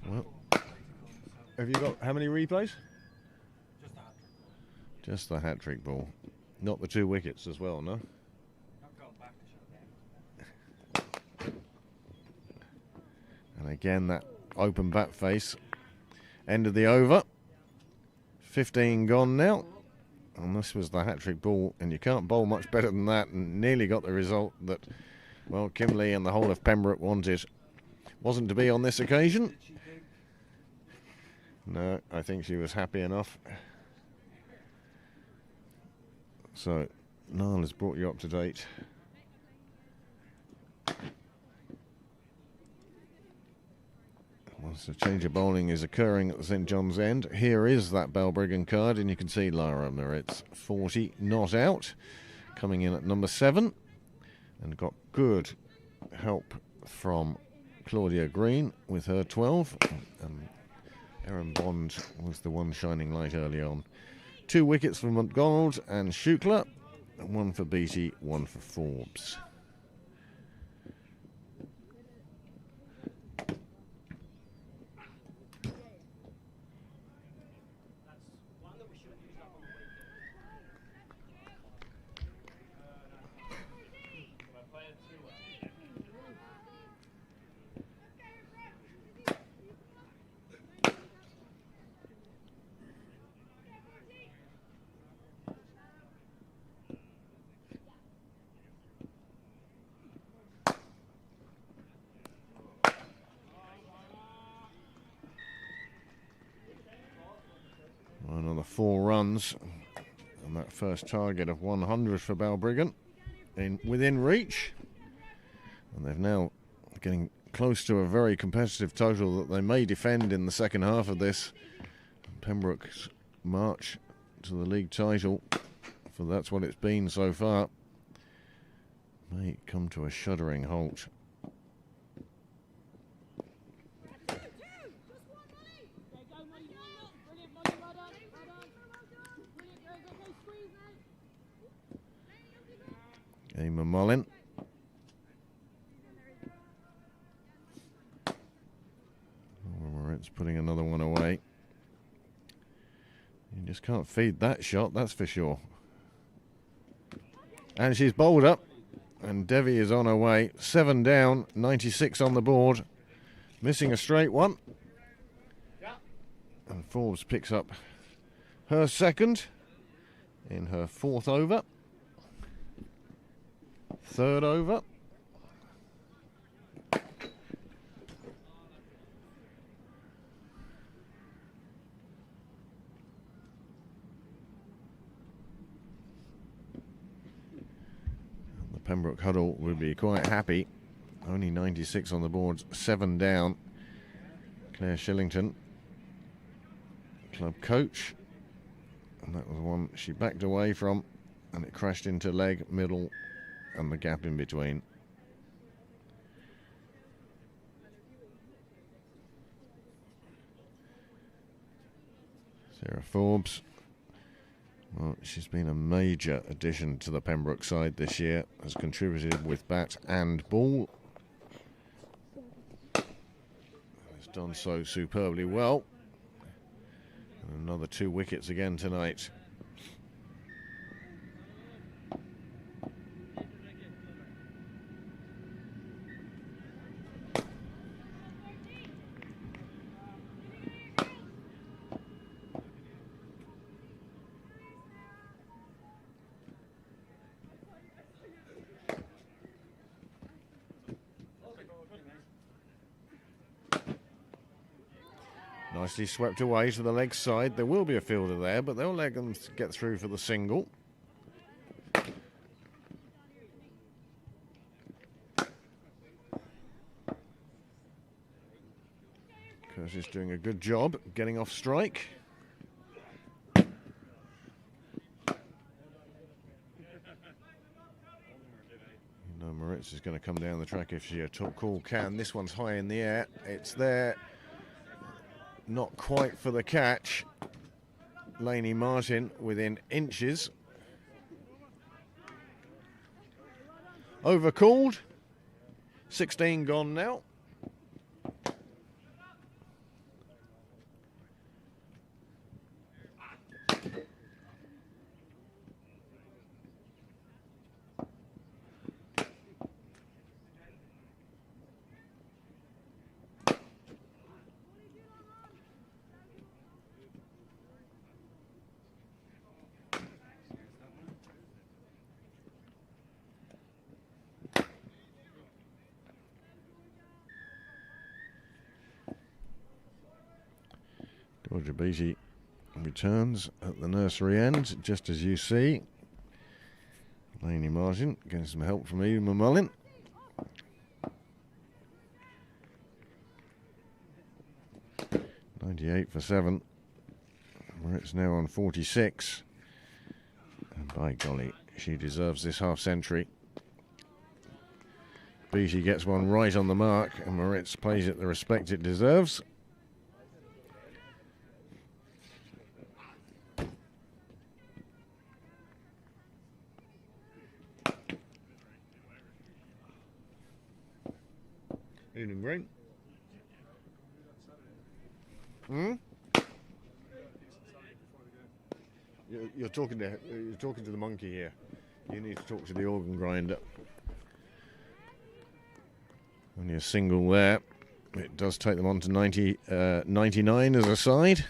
Well, have you got how many replays? Just the hat-trick ball. Not the 2 wickets as well, no? And again, that open bat face. End of the over. 15 gone now. And this was the hat-trick ball, and you can't bowl much better than that, and nearly got the result that, well, Kimberley and the whole of Pembroke wanted. Wasn't to be on this occasion. No, I think she was happy enough. So, Niall has brought you up to date. Once a change of bowling is occurring at the St John's End, here is that Balbriggan card, and you can see Lara Moritz, 40, not out, coming in at number 7, and got good help from Claudia Green with her 12, and Erin Bond was the one shining light early on. 2 wickets for McDonald and Shukla, 1 for Beattie, 1 for Forbes. Another 4 runs, and that first target of 100 for Balbriggan within reach, and they've now getting close to a very competitive total that they may defend in the second half of this. Pembroke's march to the league title, for that's what it's been so far, may come to a shuddering halt. Emma Mullin. It's putting another one away. You just can't feed that shot, that's for sure. And she's bowled up, and Devi is on her way. 7 down, 96 on the board. Missing a straight one. And Forbes picks up her second in her 4th over. 3rd over. The Pembroke huddle would be quite happy. Only 96 on the board, 7 down. Claire Shillington, club coach. And that was one she backed away from, and it crashed into leg, middle, and the gap in between. Sarah Forbes, well, she's been a major addition to the Pembroke side this year, has contributed with bat and ball. There's done so superbly well. And another 2 wickets again tonight. Nicely swept away to the leg side. There will be a fielder there, but they'll let them get through for the single. Curtis doing a good job getting off strike. Moritz is going to come down the track if she call can. This one's high in the air. It's there. Not quite for the catch. Laney Martin within inches. Overcalled. 16 gone now. Georgia Beattie returns at the nursery end, just as you see. Laney Martin getting some help from Ian Mullin. .98 for 7. Moritz now on 46. And by golly, she deserves this half century. Beattie gets one right on the mark, and Moritz plays it the respect it deserves. Evening, Green. You're talking to the monkey here. You need to talk to the organ grinder. Only a single there. It does take them on to 99 as a side.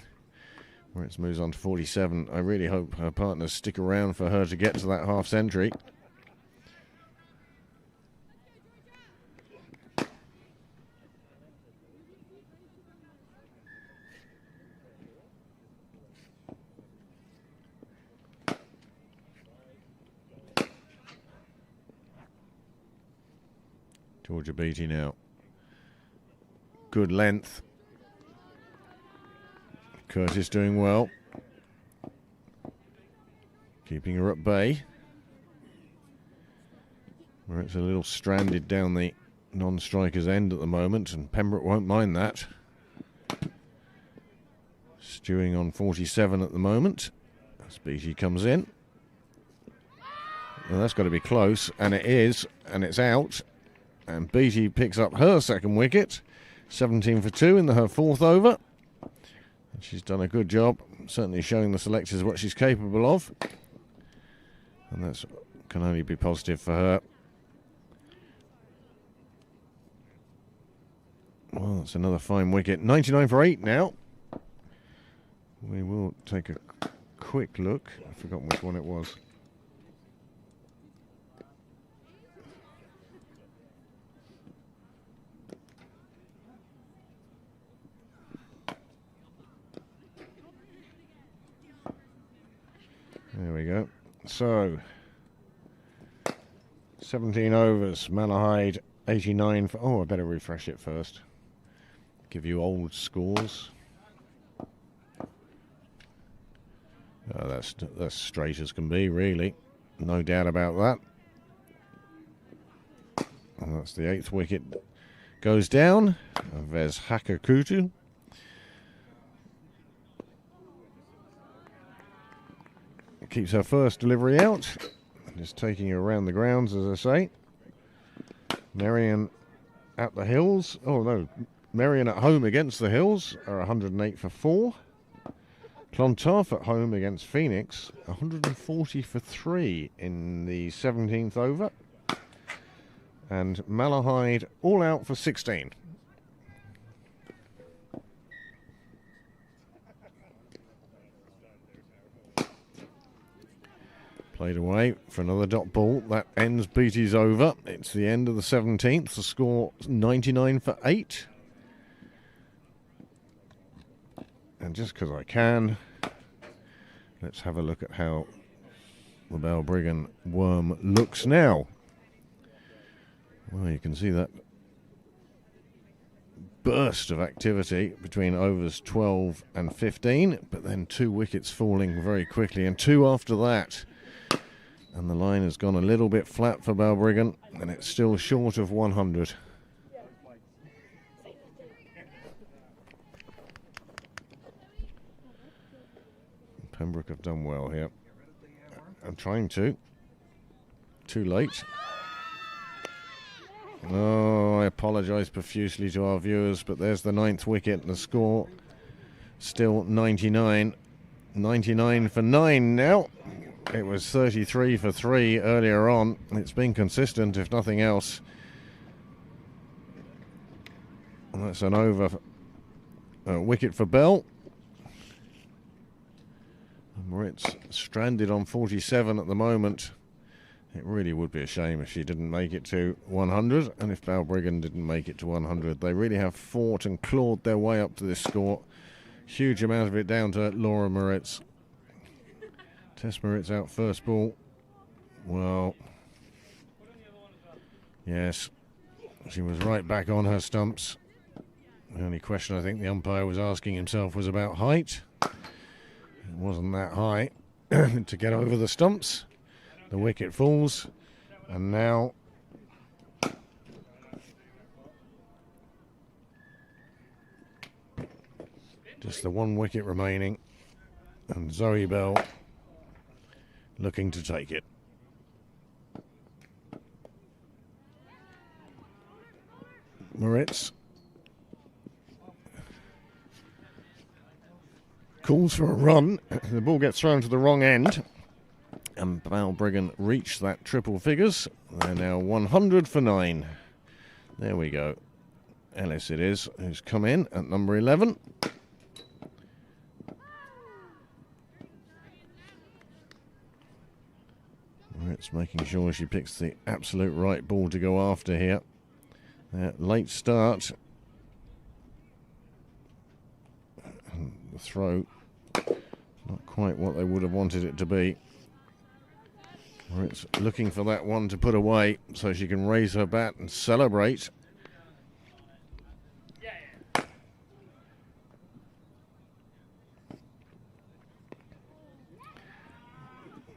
Moritz moves on to 47. I really hope her partners stick around for her to get to that half century. Georgia Beattie now. Good length. Curtis doing well. Keeping her at bay. Where it's a little stranded down the non-striker's end at the moment, and Pembroke won't mind that. Stewing on 47 at the moment. As Beattie comes in. Well, that's got to be close, and it is, and it's out. And Beattie picks up her second wicket, 17 for 2 in her 4th over. And she's done a good job, certainly showing the selectors what she's capable of. And that can only be positive for her. Well, that's another fine wicket. 99 for 8 now. We will take a quick look. I've forgotten which one it was. There we go. So, 17 overs. Malahide, 89 for... Oh, I better refresh it first. Give you old scores. Oh, that's straight as can be, really. No doubt about that. And that's the 8th wicket. Goes down. And there's Hakakutu. Keeps her first delivery out. Just taking her around the grounds, as I say. Marion at the hills. Oh, no. Merion at home against the Hills are 108 for 4. Clontarf at home against Phoenix, 140 for 3 in the 17th over. And Malahide all out for 16. Played away for another dot ball. That ends Beattie's over. It's the end of the 17th. The score 99 for 8. And just because I can, let's have a look at how the Balbriggan worm looks now. Well, you can see that burst of activity between overs 12 and 15, but then 2 wickets falling very quickly, and 2 after that. And the line has gone a little bit flat for Balbriggan, and it's still short of 100. Pembroke have done well here. I'm trying to. Too late. Oh, I apologise profusely to our viewers, but there's the 9th wicket, and the score still 99. 99 for 9 now. It was 33 for 3 earlier on. It's been consistent, if nothing else. And that's an over wicket for Bell. Moritz stranded on 47 at the moment. It really would be a shame if she didn't make it to 100, and if Balbriggan didn't make it to 100. They really have fought and clawed their way up to this score. Huge amount of it down to Laura Moritz. Tess Moritz out first ball. Well, yes, she was right back on her stumps. The only question I think the umpire was asking himself was about height. It wasn't that high to get over the stumps. The wicket falls, and now just the 1 wicket remaining, and Zoe Bell looking to take it. Moritz calls for a run. The ball gets thrown to the wrong end, and Balbriggan reach that triple figures. They're now 100 for 9. There we go. Ellis it is, who's come in at number 11. It's making sure she picks the absolute right ball to go after here. Late start. The throw, not quite what they would have wanted it to be. It's looking for that one to put away so she can raise her bat and celebrate.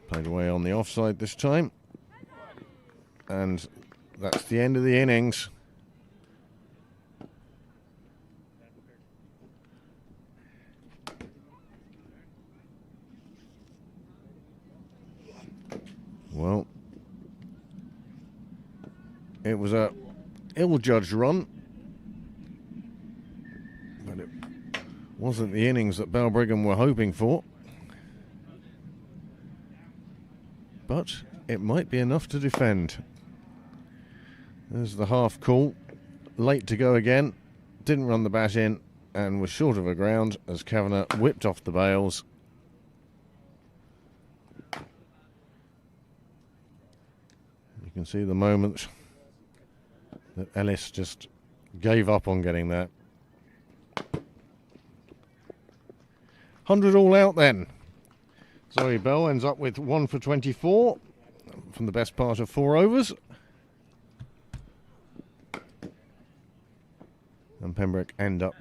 Played away on the offside this time. And that's the end of the innings. Well, it was a ill-judged run, but it wasn't the innings that Balbriggan were hoping for. But it might be enough to defend. There's the half call. Late to go again. Didn't run the bat in and was short of a ground as Kavanagh whipped off the bails. You can see the moment that Ellis just gave up on getting that. 100 all out then. Zoe Bell ends up with 1 for 24 from the best part of 4 overs. And Pembroke end up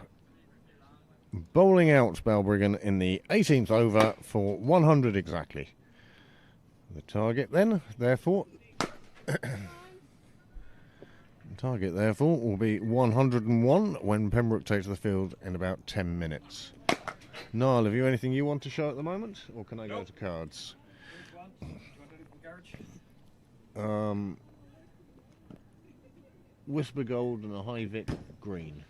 bowling out Balbriggan in the 18th over for 100 exactly. The target then, therefore, will be 101 when Pembroke takes the field in about 10 minutes. Niall, have you anything you want to show at the moment, or can I go to cards? Whisper Gold and a High Vic Green.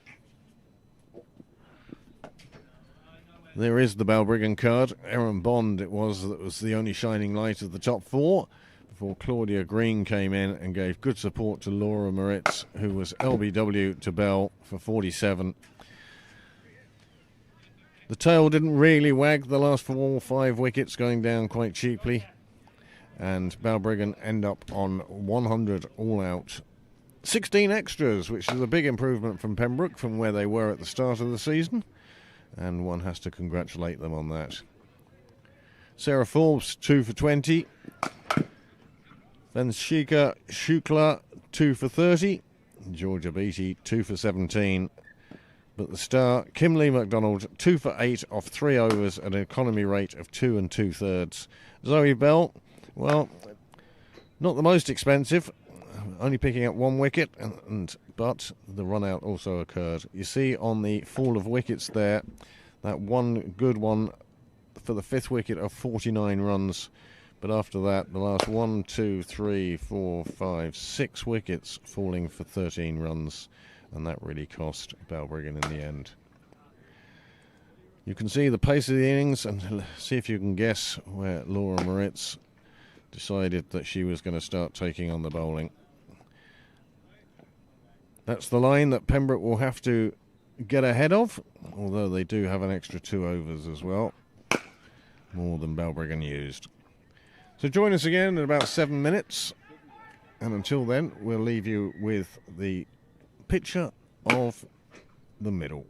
There is the Balbriggan card. Erin Bond it was that was the only shining light of the top four before Claudia Green came in and gave good support to Laura Moritz, who was LBW to Bell for 47. The tail didn't really wag the last 4 or 5 wickets, going down quite cheaply, and Balbriggan end up on 100 all out. 16 extras, which is a big improvement from Pembroke from where they were at the start of the season, and one has to congratulate them on that. Sarah Forbes 2 for 20. Vanshika Shukla 2 for 30. Georgia Beattie 2 for 17. But the star, Kimberly MacDonald, 2 for 8 off 3 overs at an economy rate of 2 2/3. Zoe Bell, well, not the most expensive, only picking up 1 wicket, but the run out also occurred. You see on the fall of wickets there, that one good one for the 5th wicket of 49 runs. But after that, the last 1, 2, 3, 4, 5, 6 wickets falling for 13 runs. And that really cost Balbriggan in the end. You can see the pace of the innings and see if you can guess where Laura Moritz decided that she was going to start taking on the bowling. That's the line that Pembroke will have to get ahead of, although they do have an extra 2 overs as well, more than Balbriggan used. So join us again in about 7 minutes, and until then we'll leave you with the picture of the middle.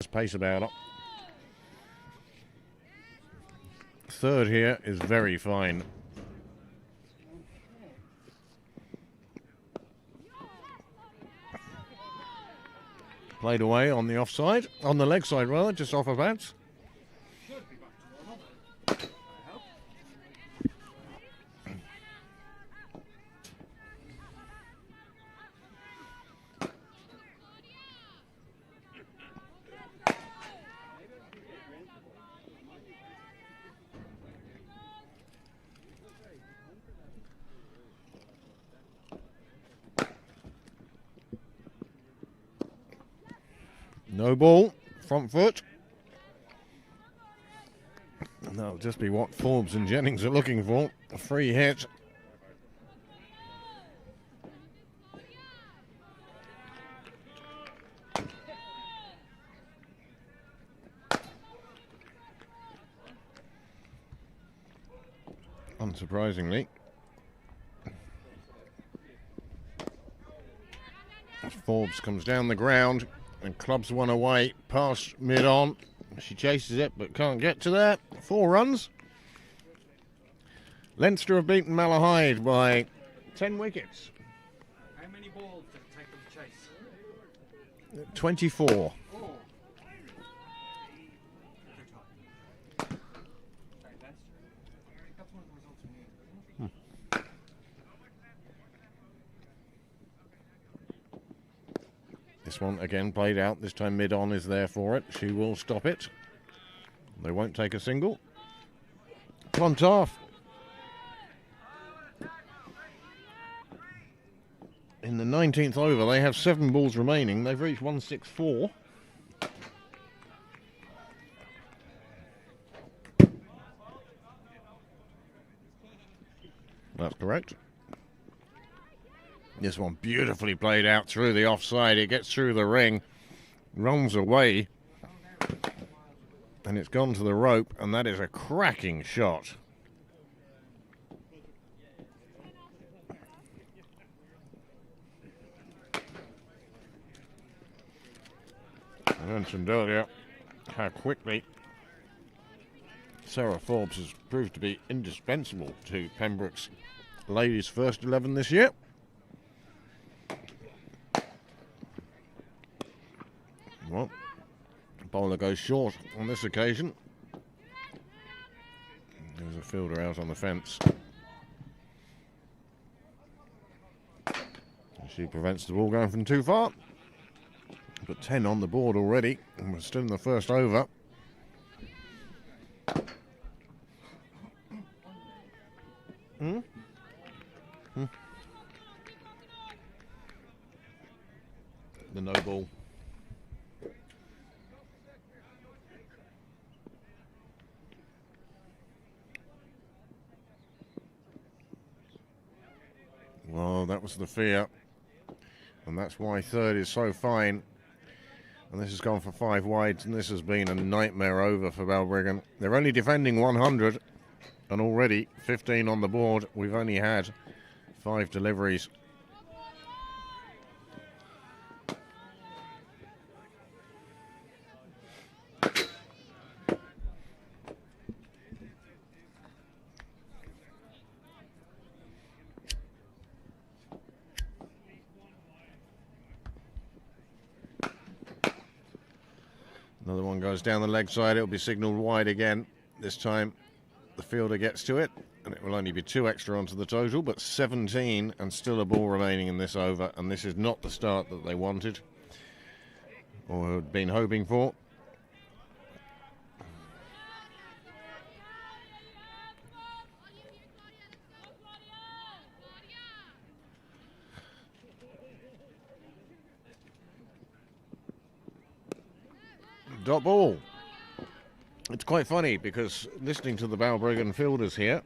pace about it. Third here is very fine. Played away on the offside, on the leg side rather, just off of bats. No ball, front foot. And that'll just be what Forbes and Jennings are looking for. A free hit. Unsurprisingly. Forbes comes down the ground and clubs one away past mid-on. She chases it but can't get to there. 4 runs. Leinster have beaten Malahide by 10 wickets. How many balls did it take them to chase? 24. Oh. Sorry, Leinster. That's one of the results we need. This one again played out. This time mid-on is there for it. She will stop it. They won't take a single. Clontarf. In the 19th over, they have 7 balls remaining. They've reached 164. That's correct. This one beautifully played out through the offside. It gets through the ring, runs away, and it's gone to the rope, and that is a cracking shot. I mentioned earlier how quickly Sarah Forbes has proved to be indispensable to Pembroke's ladies' first 11 this year. Well, bowler goes short on this occasion. There's a fielder out on the fence. She prevents the ball going from too far. But 10 on the board already, and we're still in the first over. The no ball. Well, that was the fear, and that's why third is so fine. And this has gone for 5 wides, and this has been a nightmare over for Balbriggan. They're only defending 100, and already 15 on the board. We've only had 5 deliveries. Another one goes down the leg side. It'll be signalled wide again. This time the fielder gets to it, and it will only be 2 extra onto the total, but 17 and still a ball remaining in this over, and this is not the start that they wanted or had been hoping for. Dot ball. It's quite funny because listening to the Balbriggan fielders here,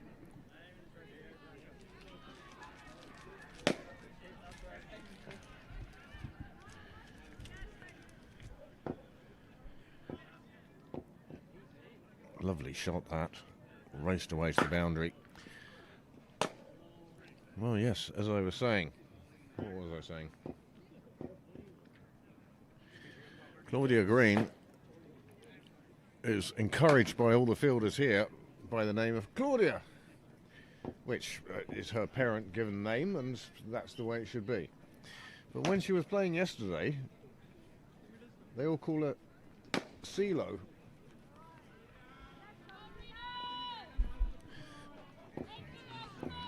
lovely shot that, raced away to the boundary. Well, yes, as I was saying, what was I saying? Claudia Green is encouraged by all the fielders here by the name of Claudia, which is her parent-given name, and that's the way it should be. But when she was playing yesterday, they all call her CeeLo.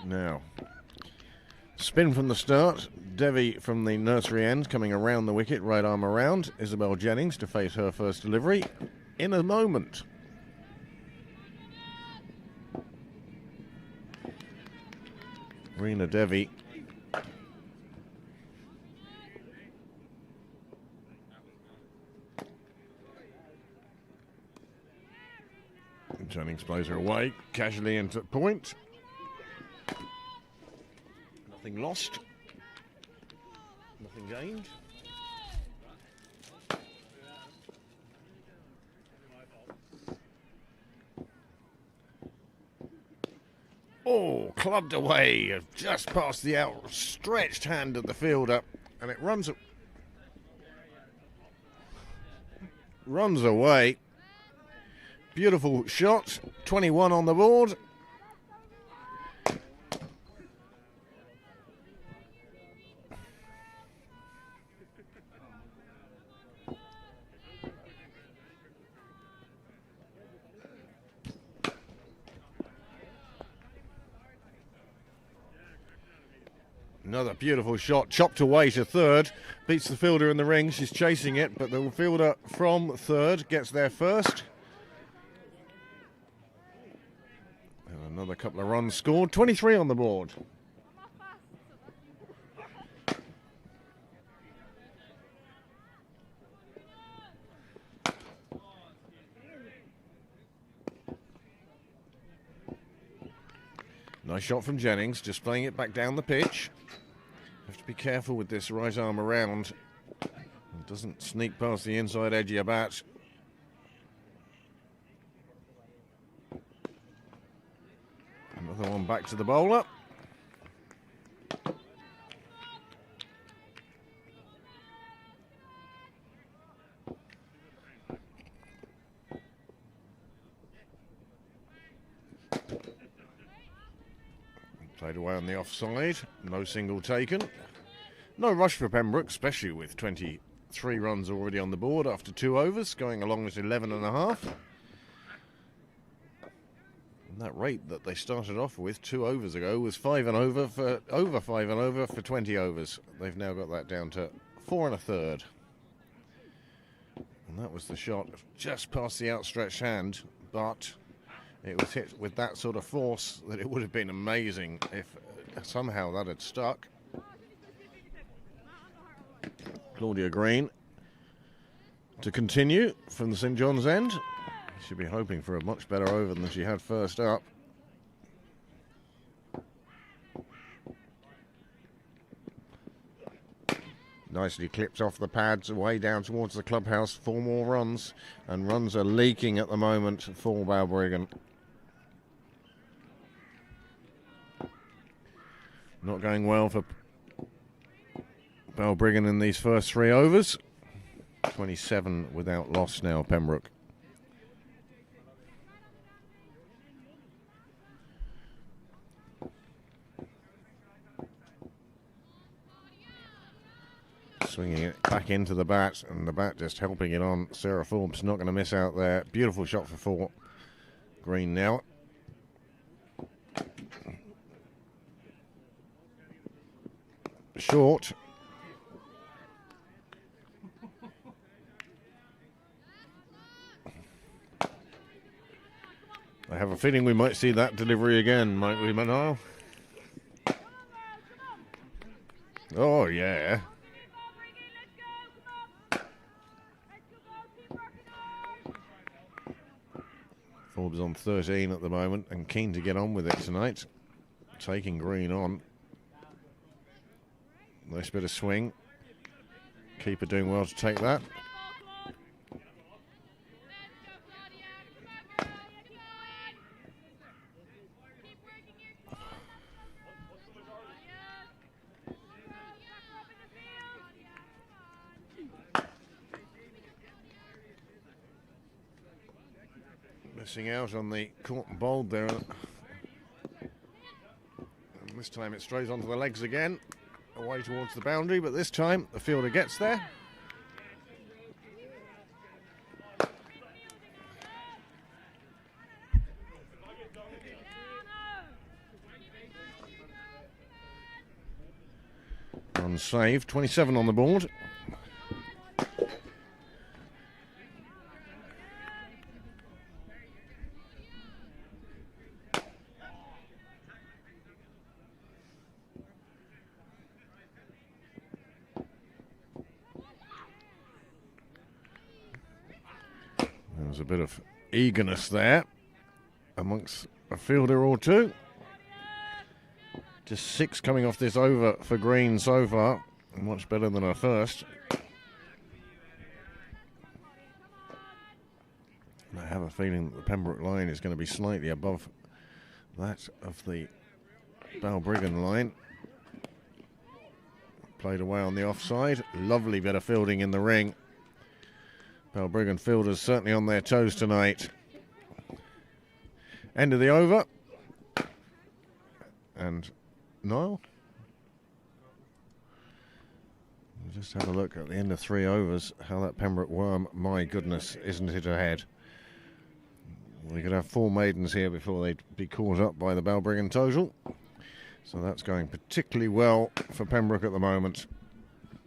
Now, spin from the start. Devi from the nursery end coming around the wicket, right arm around. Isabel Jennings to face her first delivery in a moment. Reena Devi. Jennings plays her away, casually into point. Nothing lost. Nothing gained. Oh, clubbed away, just past the outstretched hand of the fielder, and it runs away. Beautiful shot, 21 on the board. Another beautiful shot, chopped away to third, beats the fielder in the ring. She's chasing it, but the fielder from third gets there first. And another couple of runs scored, 23 on the board. Nice shot from Jennings, just playing it back down the pitch. Have to be careful with this right arm around. It doesn't sneak past the inside edge of your bat. Another one back to the bowler. Played away on the offside, no single taken. No rush for Pembroke, especially with 23 runs already on the board after 2 overs, going along at 11 and a half. And that rate that they started off with 2 overs ago was 5 and over for over 5 and over for 20 overs. They've now got that down to 4 and a third. And that was the shot just past the outstretched hand, but it was hit with that sort of force that it would have been amazing if somehow that had stuck. Claudia Green to continue from the St John's end. She'll be hoping for a much better over than she had first up. Nicely clipped off the pads, way down towards the clubhouse. 4 more runs, and runs are leaking at the moment for Balbriggan. Not going well for Balbriggan in these first 3 overs. 27 without loss now, Pembroke. Swinging it back into the bat, and the bat just helping it on. Sarah Forbes not going to miss out there. Beautiful shot for 4. Green now. Short. I have a feeling we might see that delivery again, might we, Manal? Oh, yeah. Forbes on 13 at the moment and keen to get on with it tonight. Taking Green on. Nice bit of swing. Keeper doing well to take that. Missing out on the court and bowled there. And this time it strays onto the legs again, away towards the boundary, but this time the fielder gets there. Run saved, 27 on the board. There was a bit of eagerness there amongst a fielder or two. Just 6 coming off this over for Green so far. Much better than our first. And I have a feeling that the Pembroke line is going to be slightly above that of the Balbriggan line. Played away on the offside. Lovely bit of fielding in the ring. Balbriggan fielders certainly on their toes tonight. End of the over. And Niall? We'll just have a look at the end of 3 overs, how that Pembroke worm, my goodness, isn't it ahead? We could have 4 maidens here before they'd be caught up by the Balbriggan total. So that's going particularly well for Pembroke at the moment.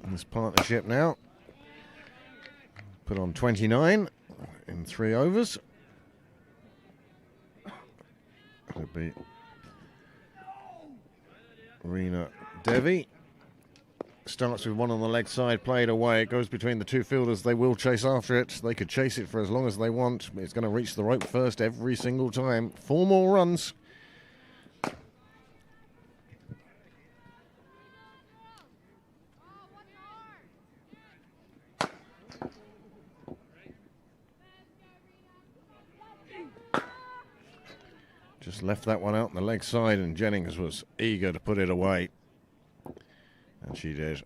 In this partnership now. Put on 29 in 3 overs. It'll be Rena Devi. Starts with one on the leg side, played away. It goes between the 2 fielders. They will chase after it. They could chase it for as long as they want. It's going to reach the rope first every single time. 4 more runs. Just left that one out on the leg side, and Jennings was eager to put it away. And she did.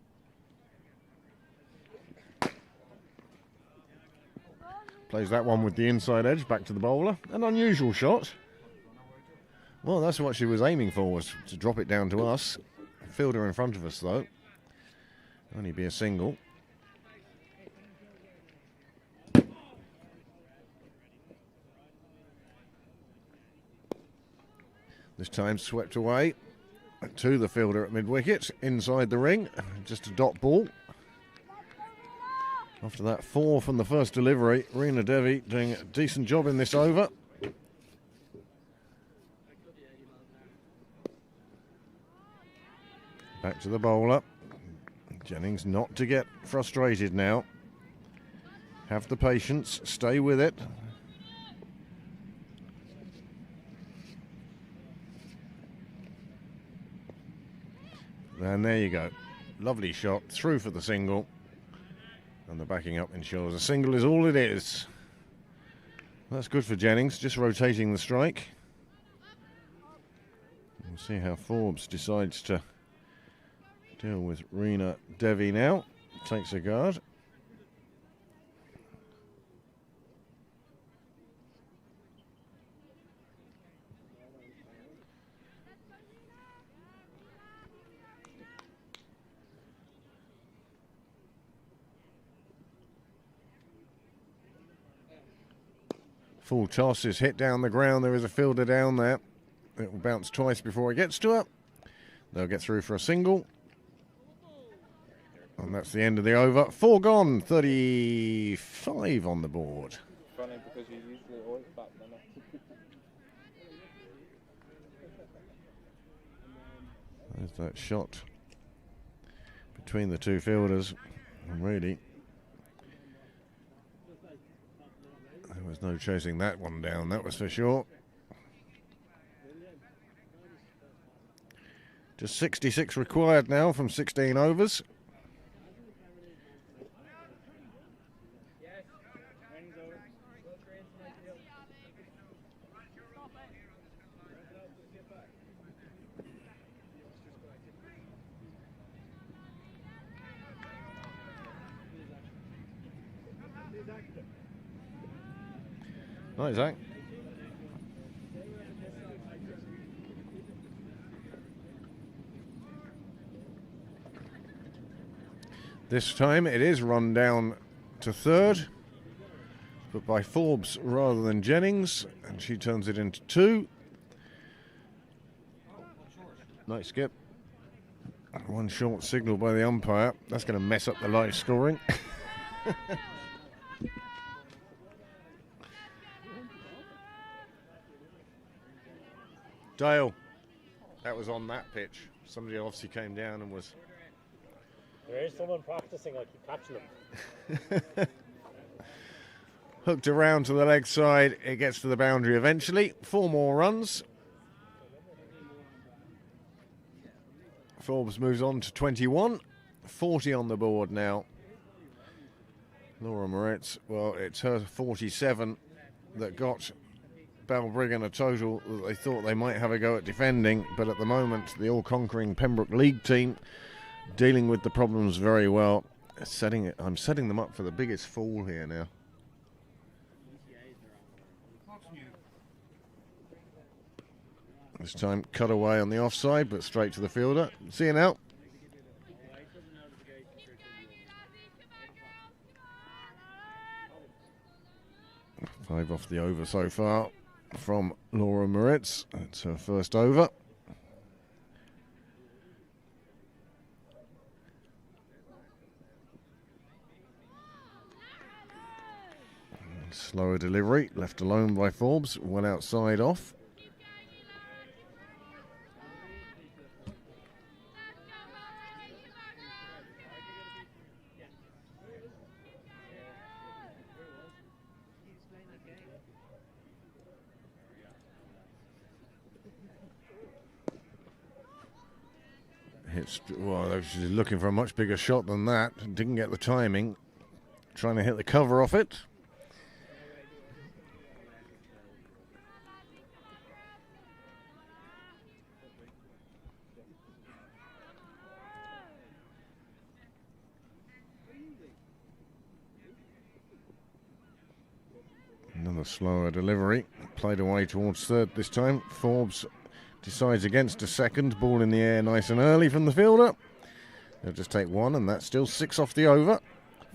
Plays that one with the inside edge back to the bowler. An unusual shot. Well, that's what she was aiming for, was to drop it down to us. Fielder in front of us, though. Only be a single. This time swept away to the fielder at mid-wicket, inside the ring, just a dot ball. After that 4 from the first delivery, Rena Devi doing a decent job in this over. Back to the bowler. Jennings not to get frustrated now. Have the patience, stay with it. And there you go. Lovely shot, through for the single. And the backing up ensures a single is all it is. That's good for Jennings, just rotating the strike. We'll see how Forbes decides to deal with Rena Devi now. Takes a guard. Full toss is hit down the ground. There is a fielder down there. It will bounce twice before it gets to her. They'll get through for a single. And that's the end of the over. 4 gone, 35 on the board. Funny because you usually always back them up. There's that shot between the 2 fielders. And really, there was no chasing that one down, that was for sure. Just 66 required now from 16 overs. Nice, Zach. This time it is run down to third, but by Forbes rather than Jennings, and she turns it into 2. Nice skip. One short signal by the umpire. That's going to mess up the live scoring. Dale, that was on that pitch. Somebody obviously came down and was... There is someone practicing, I keep catching them. Hooked around to the leg side, it gets to the boundary eventually. 4 more runs. Forbes moves on to 21. 40 on the board now. Laura Moritz, well, it's her 47 that got Balbriggan a total that they thought they might have a go at defending, but at the moment the all-conquering Pembroke League team dealing with the problems very well. I'm setting them up for the biggest fall here now. This time cut away on the offside, but straight to the fielder. See you now. Five off the over so far from Laura Moritz. It's her first over. Slower delivery, left alone by Forbes, well outside off. Well, she's looking for a much bigger shot than that. Didn't get the timing. Trying to hit the cover off it. Another slower delivery. Played away towards third this time. Forbes decides against a second. Ball in the air nice and early from the fielder. They'll just take 1, and that's still 6 off the over.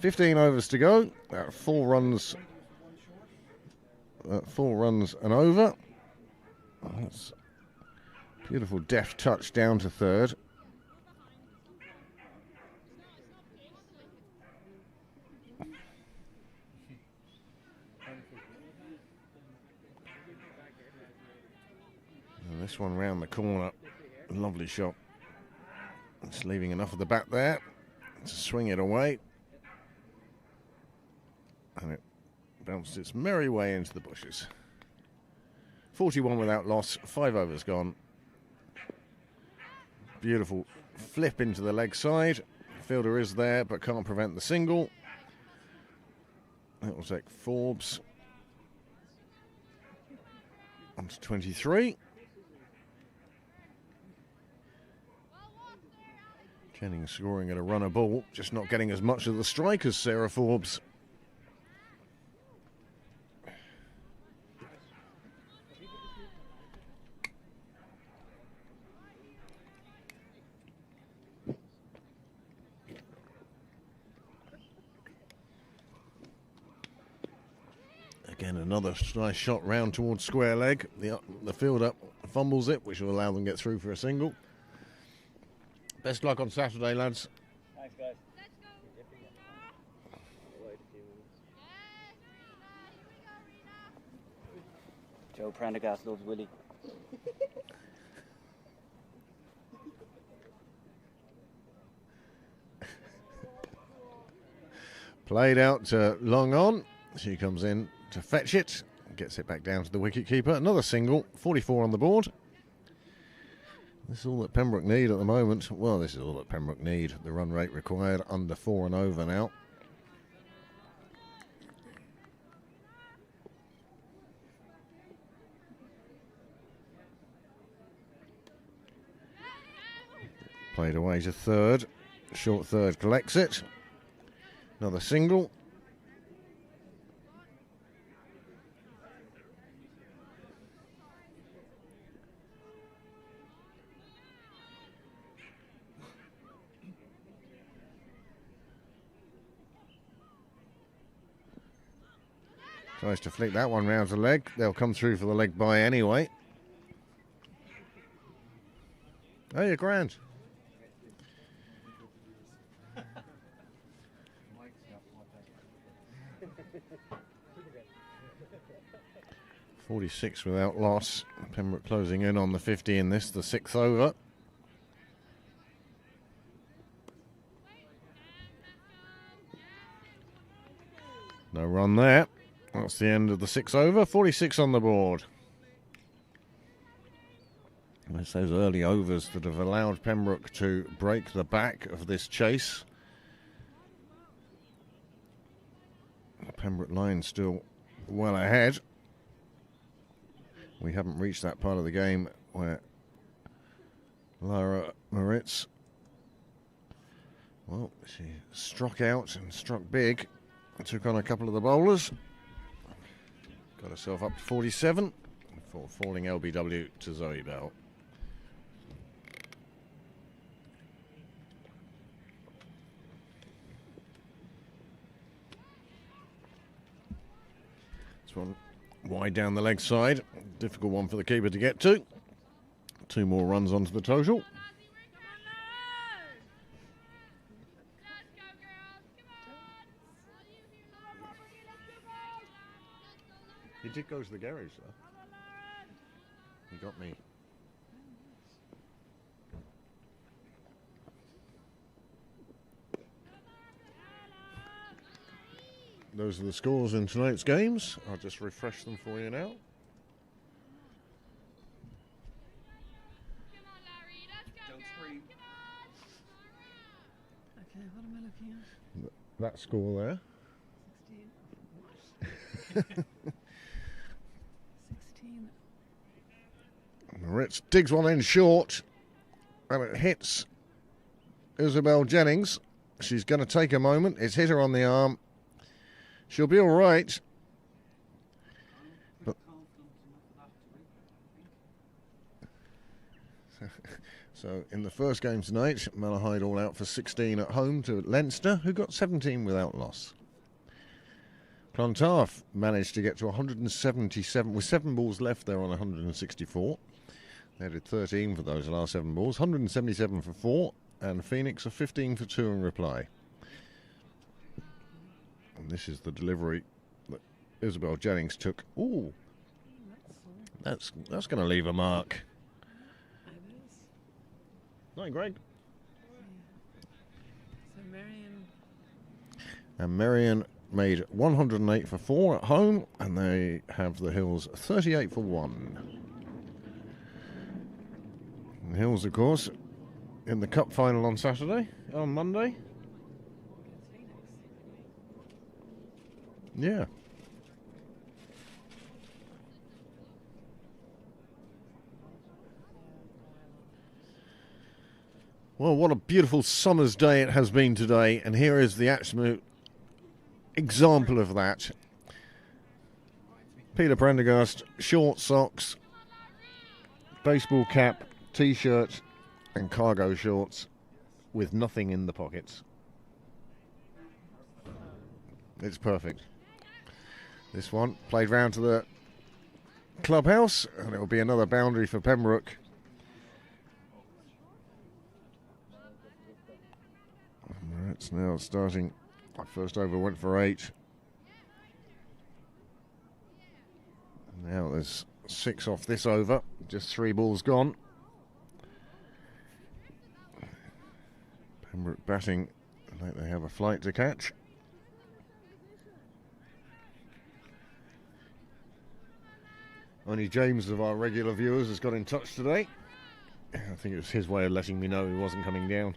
15 overs to go. 4 runs. 4 runs and over. Oh, that's beautiful deft touch down to third. This one round the corner, lovely shot. It's leaving enough of the bat there to swing it away. And it bounced its merry way into the bushes. 41 without loss, 5 overs gone. Beautiful flip into the leg side. Fielder is there but can't prevent the single. That will take Forbes on to 23. Jennings scoring at a runner ball, just not getting as much of the strike as Sarah Forbes. Again, another nice shot round towards square leg. The fielder fumbles it, which will allow them to get through for a single. Best luck on Saturday, lads. Thanks, guys. Joe Prendergast loves Willie. Played out to long on. She comes in to fetch it. Gets it back down to the wicket-keeper. Another single. 44 on the board. This is all that Pembroke need at the moment. Well, this is all that Pembroke need. The run rate required under 4 and over now. Played away to third. Short third collects it. Another single. Tries to flick that one round the leg. They'll come through for the leg bye anyway. Oh, you're grand. 46 without loss. Pembroke closing in on the 50 in this, the 6th over. No run there. That's the end of the 6th over. 46 on the board. It's those early overs that have allowed Pembroke to break the back of this chase. The Pembroke line still well ahead. We haven't reached that part of the game where Lara Moritz, well, she struck out and struck big. Took on a couple of the bowlers. Got herself up to 47 before falling LBW to Zoe Bell. This one wide down the leg side. Difficult one for the keeper to get to. 2 more runs onto the total. He did go to the garage, though. He got me. Those are the scores in tonight's games. I'll just refresh them for you now. Don't scream. Okay, what am I looking at? That score there. 16. 16. Moritz digs one in short, and it hits Isabel Jennings. She's going to take a moment. It's hit her on the arm. She'll be all right. But so in the first game tonight, Malahide all out for 16 at home to Leinster, who got 17 without loss. Clontarf managed to get to 177 with 7 balls left there on 164. They did 13 for those last 7 balls, 177 for 4, and Phoenix are 15 for 2 in reply. And this is the delivery that Isabel Jennings took. Ooh, that's going to leave a mark. Night, Greg. So Marion. And Marion made 108 for 4 at home, and they have the Hills 38 for 1. The Hills, of course, in the cup final on Monday. Yeah. Well, what a beautiful summer's day it has been today, and here is the absolute example of that. Peter Prendergast, short socks, baseball cap, t-shirt and cargo shorts with nothing in the pockets. It's perfect. This one played round to the clubhouse, and it will be another boundary for Pembroke. It's now starting. First over went for 8. Now there's 6 off this over. Just 3 balls gone. Pembroke batting like they have a flight to catch. Only James of our regular viewers has got in touch today. I think it was his way of letting me know he wasn't coming down.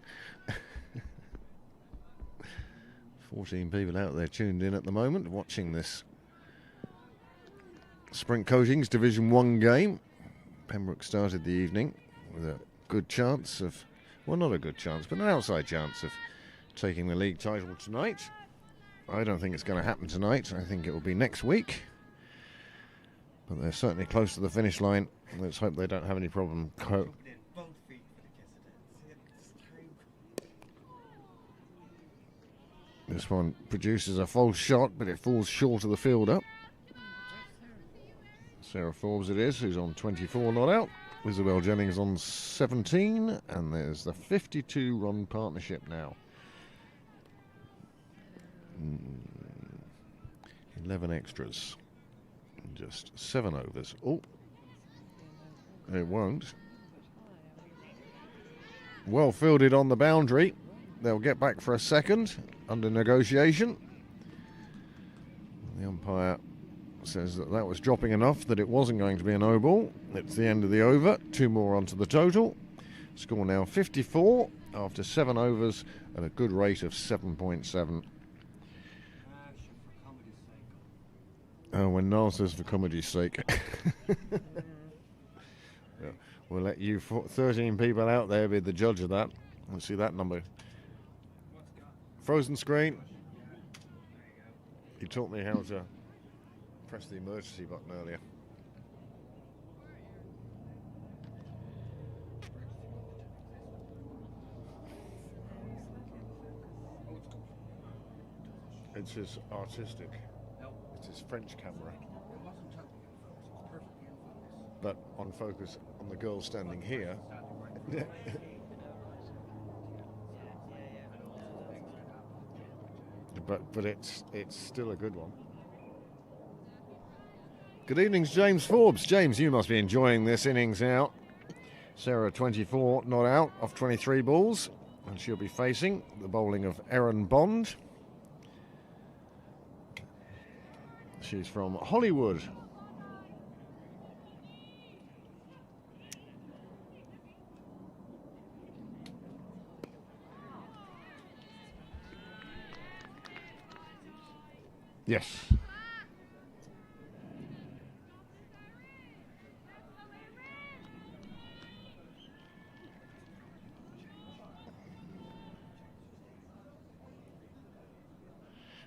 14 people out there tuned in at the moment watching this Sprint Coatings Division 1 game. Pembroke started the evening with a good chance of, well, not a good chance, but an outside chance of taking the league title tonight. I don't think it's going to happen tonight. I think it will be next week. But they're certainly close to the finish line. Let's hope they don't have any problem. This one produces a false shot, but it falls short of the fielder. Sarah Forbes it is, who's on 24 not out. Isabel Jennings on 17, and there's the 52 run partnership now. 11 extras. Just 7 overs. Oh, it won't. Well fielded on the boundary. They'll get back for a second under negotiation. The umpire says that was dropping enough that it wasn't going to be a no ball. It's the end of the over. 2 more onto the total. Score now 54 after 7 overs at a good rate of 7.7. Oh, when Niall says for comedy's sake. Yeah, we'll let you 13 people out there be the judge of that. Let's see that number. Frozen screen. He taught me how to press the emergency button earlier. It's his artistic. It's his French camera. But on focus on the girl standing here. but it's still a good one. Good evening, James Forbes. James, you must be enjoying this innings out. Sarah 24 not out off 23 balls, and she'll be facing the bowling of Erin Bond. She's from Hollywood. Yes.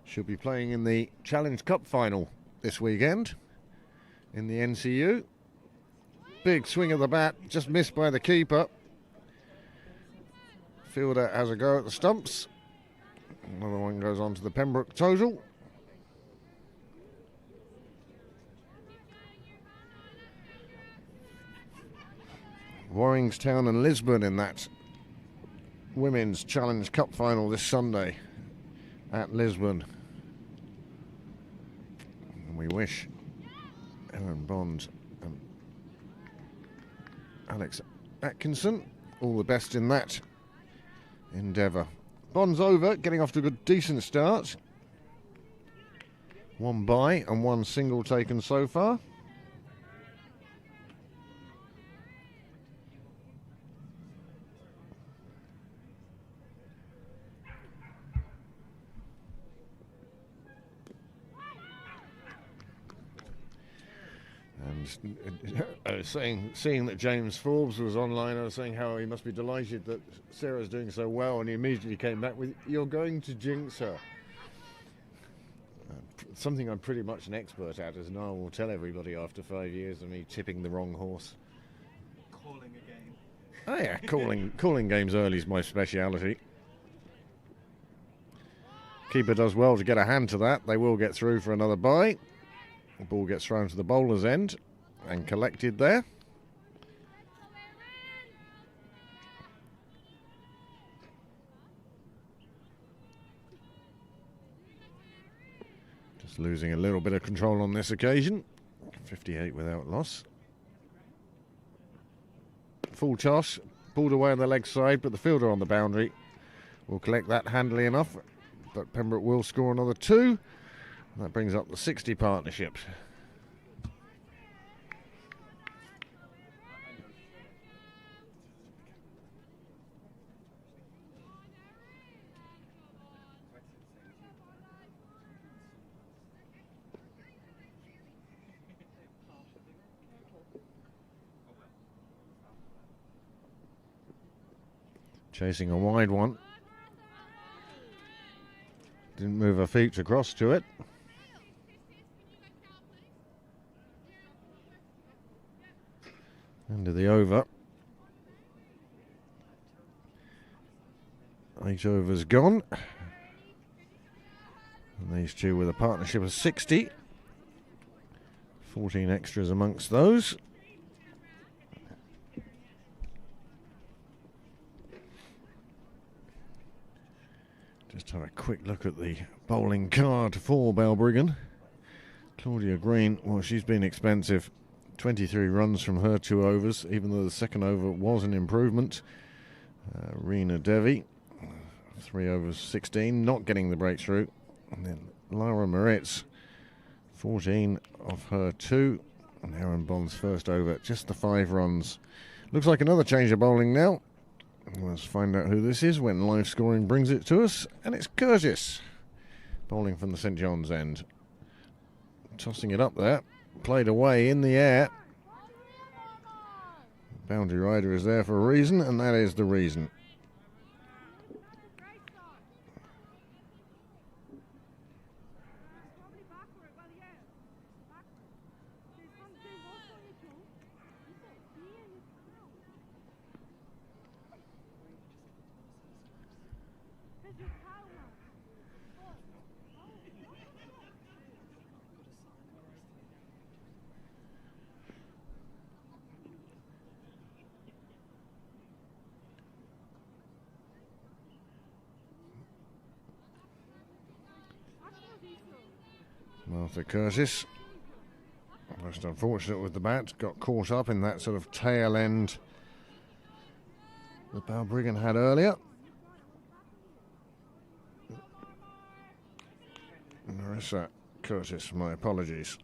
She'll be playing in the Challenge Cup final this weekend in the NCU. Big swing of the bat, just missed by the keeper. Fielder has a go at the stumps. Another one goes on to the Pembroke total. Warringstown and Lisbon in that Women's Challenge Cup final this Sunday at Lisbon. And we wish Erin Bond and Alex Atkinson all the best in that endeavour. Bond's over, getting off to a good, decent start. 1 bye and 1 single taken so far. And seeing that James Forbes was online, I was saying how he must be delighted that Sarah's doing so well, and he immediately came back with, "You're going to jinx her." Something I'm pretty much an expert at, as Niall will tell everybody after 5 years of me tipping the wrong horse. Calling a game. Oh yeah, calling games early is my speciality. Keeper does well to get a hand to that. They will get through for another bye. The ball gets thrown to the bowler's end and collected there. Just losing a little bit of control on this occasion. 58 without loss. Full toss, pulled away on the leg side, but the fielder on the boundary will collect that handily enough. But Pembroke will score another 2. That brings up the 60 partnership. Chasing a wide one. Didn't move her feet across to it. End of the over. 8 overs gone. And these two with a partnership of 60. 14 extras amongst those. Just have a quick look at the bowling card for Balbriggan. Claudia Green, well, she's been expensive. 23 runs from her 2 overs, even though the second over was an improvement. Rena Devi, 3 overs 16, not getting the breakthrough. And then Lara Moritz, 14 of her 2. And Aaron Bond's first over, just the 5 runs. Looks like another change of bowling now. Let's find out who this is when live scoring brings it to us. And it's Curtis, bowling from the St John's end. Tossing it up there, played away in the air. Boundary rider is there for a reason, and that is the reason. Martha Curtis, most unfortunate with the bat, got caught up in that sort of tail end that Balbriggan had earlier. Marissa Curtis, my apologies.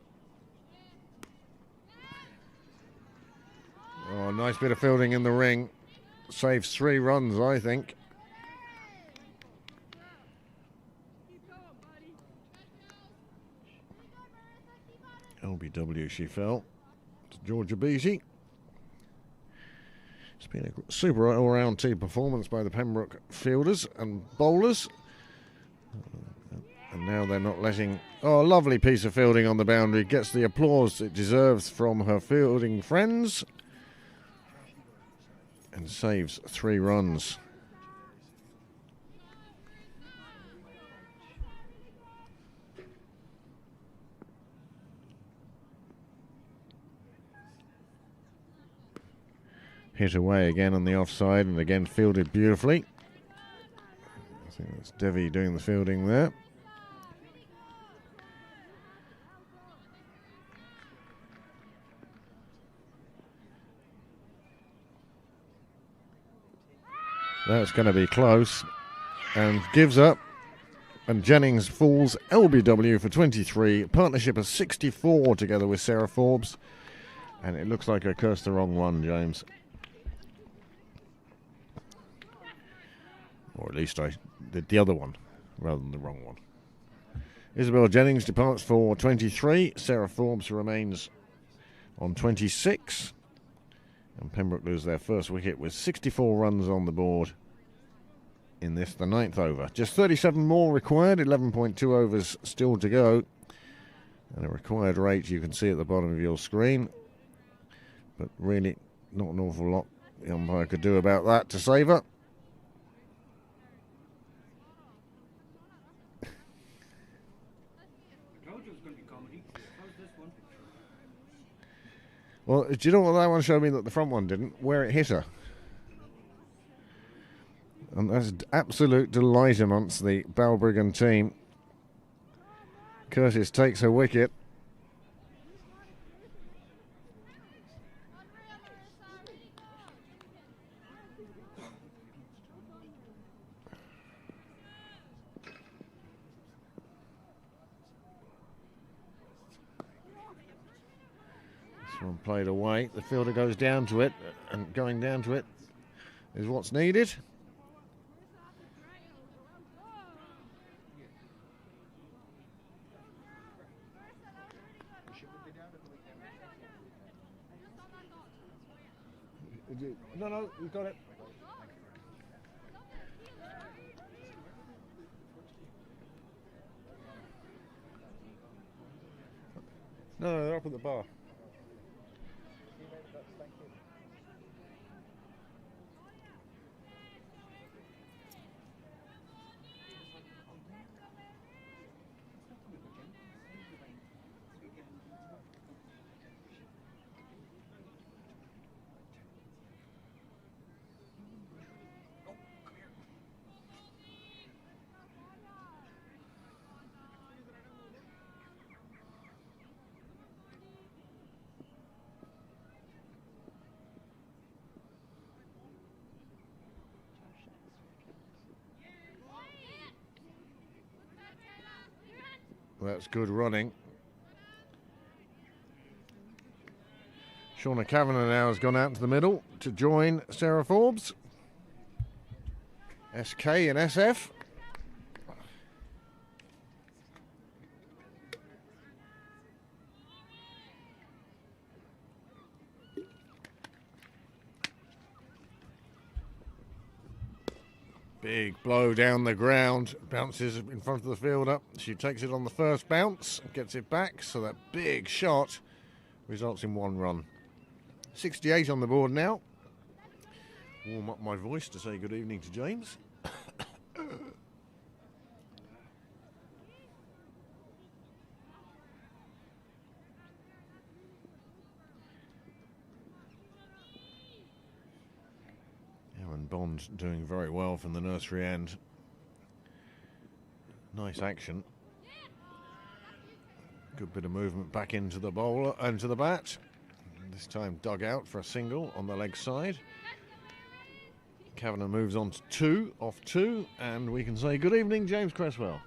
Oh, nice bit of fielding in the ring. Saves 3 runs, I think. LBW she fell to Georgia Beattie. It's been a super all-round team performance by the Pembroke fielders and bowlers. And now they're not letting... Oh, a lovely piece of fielding on the boundary. Gets the applause it deserves from her fielding friends. And saves 3 runs. Hit away again on the offside and again fielded beautifully. I think that's Devi doing the fielding there. That's going to be close and gives up. And Jennings falls LBW for 23. Partnership of 64 together with Sarah Forbes. And it looks like I cursed the wrong one, James. Or at least I did the other one rather than the wrong one. Isabel Jennings departs for 23. Sarah Forbes remains on 26. And Pembroke lose their first wicket with 64 runs on the board in this, the 9th over. Just 37 more required, 11.2 overs still to go. And a required rate you can see at the bottom of your screen. But really not an awful lot the umpire could do about that to save her. Well, do you know what that one showed me that the front one didn't? Where it hit her. And that's absolute delight amongst the Balbriggan team. Curtis takes her wicket. One played away, the fielder goes down to it, and going down to it is what's needed. No, you got it. No, they're up at the bar. That's good running. Shauna Kavanagh now has gone out to the middle to join Sarah Forbes. SK and SF. Big blow down the ground, bounces in front of the fielder. She takes it on the first bounce, gets it back, so that big shot results in 1 run. 68 on the board now. Warm up my voice to say good evening to James. Aaron Bond doing very well from the nursery end. Nice action. Good bit of movement back into the bowler, into the bat. This time dug out for a single on the leg side. Kavanagh moves on to 2, off 2, and we can say good evening, James Cresswell.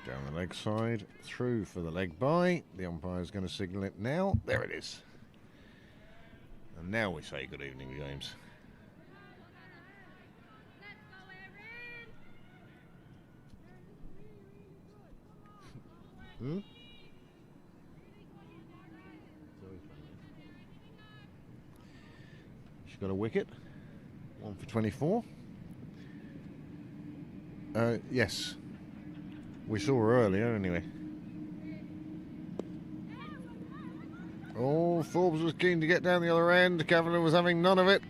Down the leg side, through for the leg by. The umpire is going to signal it now. There it is. And now we say good evening, James. She's got a wicket. 1 for 24. Yes. We saw her earlier anyway. Oh, Forbes was keen to get down the other end. Kavanagh was having none of it.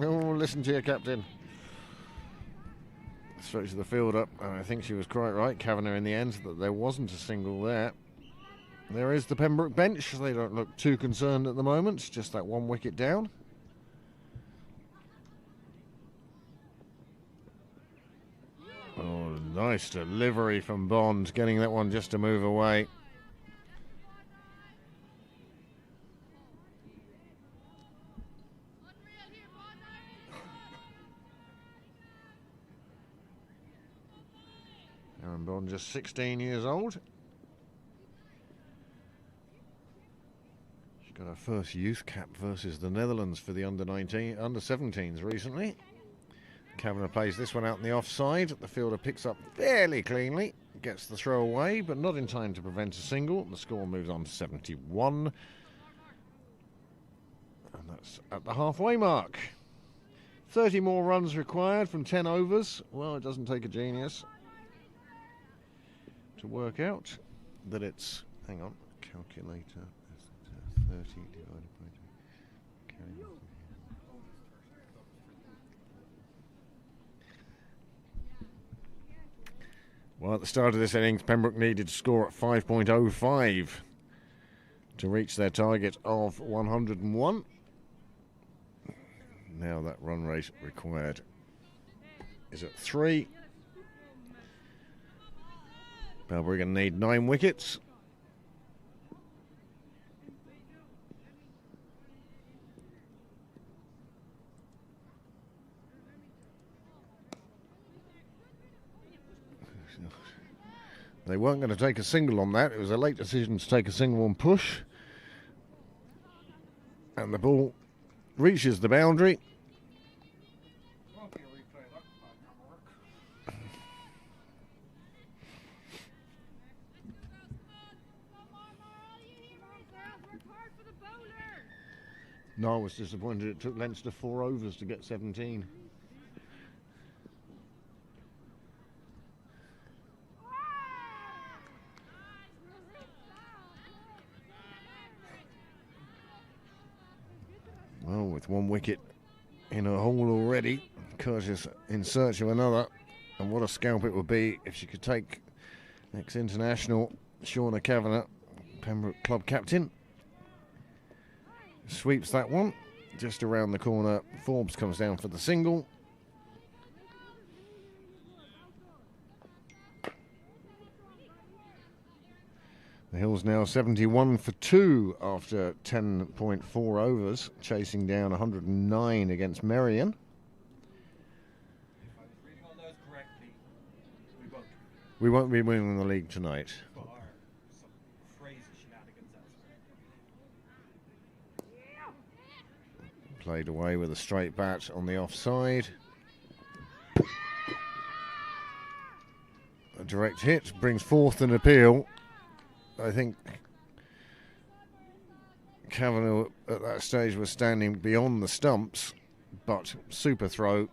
Oh, listen to your captain. Straight to the fielder. And I think she was quite right, Kavanagh, in the end, that there wasn't a single there. There is the Pembroke bench. They don't look too concerned at the moment. Just that 1 wicket down. Oh, nice delivery from Bond, getting that one just to move away. Aaron Bond, just 16 years old. She got her first youth cap versus the Netherlands for the under-17s recently. Kavanagh plays this one out in the offside. The fielder picks up fairly cleanly, gets the throw away, but not in time to prevent a single. The score moves on to 71. And that's at the halfway mark. 30 more runs required from 10 overs. Well, it doesn't take a genius to work out that it's, hang on, calculator, 30 divided by 2. Carry on. Well, at the start of this innings, Pembroke needed to score at 5.05 to reach their target of 101. Now that run rate required is at 3. Balbriggan need 9 wickets. They weren't going to take a single on that. It was a late decision to take a single on push. And the ball reaches the boundary. Won't be a replay, look. That can work. No, I was disappointed it took Leinster 4 overs to get 17. Well, with 1 wicket in a hole already, Curtis in search of another. And what a scalp it would be if she could take ex-international Shauna Kavanagh, Pembroke club captain. Sweeps that one just around the corner. Forbes comes down for the single. The Hills now 71 for 2 after 10.4 overs, chasing down 109 against Merion. If I was reading all those correctly, we won't. We won't be winning the league tonight. Bar some crazy shenanigans elsewhere. Played away with a straight bat on the offside. A direct hit brings forth an appeal. I think Kavanagh at that stage was standing beyond the stumps, but super throw,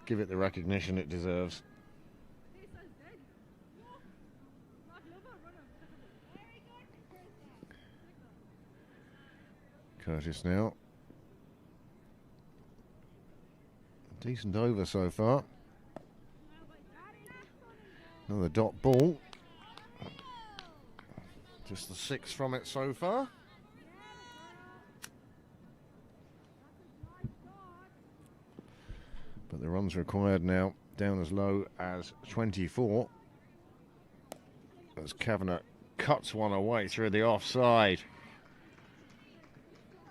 give it the recognition it deserves. Curtis now. Decent over so far. Another dot ball. Just the 6 from it so far. But the runs required now down as low as 24. As Kavanagh cuts one away through the offside.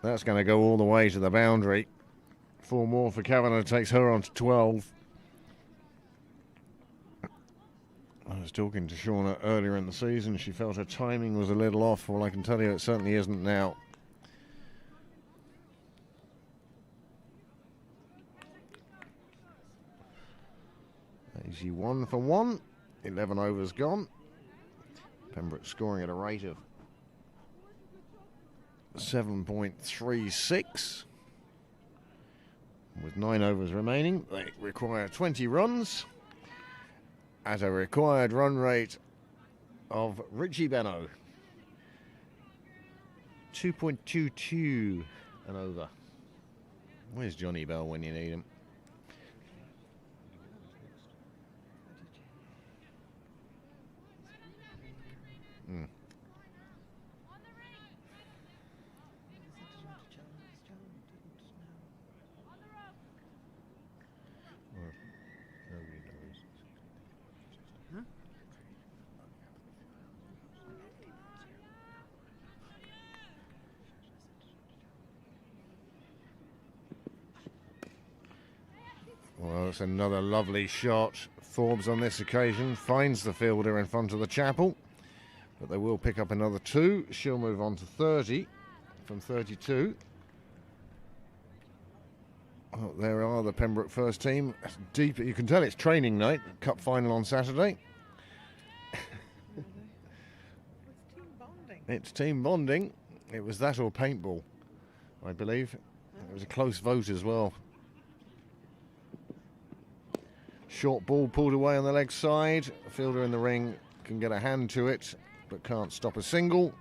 That's going to go all the way to the boundary. 4 more for Kavanagh, takes her on to 12. I was talking to Shauna earlier in the season. She felt her timing was a little off. Well, I can tell you it certainly isn't now. Easy 1 for 1. 11 overs gone. Pembroke scoring at a rate of 7.36. With 9 overs remaining, they require 20 runs at a required run rate of Richie Benno. 2.22 and over. Where's Johnny Bell when you need him? Well, that's another lovely shot. Forbes on this occasion finds the fielder in front of the chapel, but they will pick up another 2. She'll move on to 30 from 32. Oh, there are the Pembroke first team. Deep, you can tell it's training night. Cup final on Saturday. It's team bonding. It was that or paintball, I believe. It was a close vote as well. Short ball pulled away on the leg side. A fielder in the ring can get a hand to it, but can't stop a single.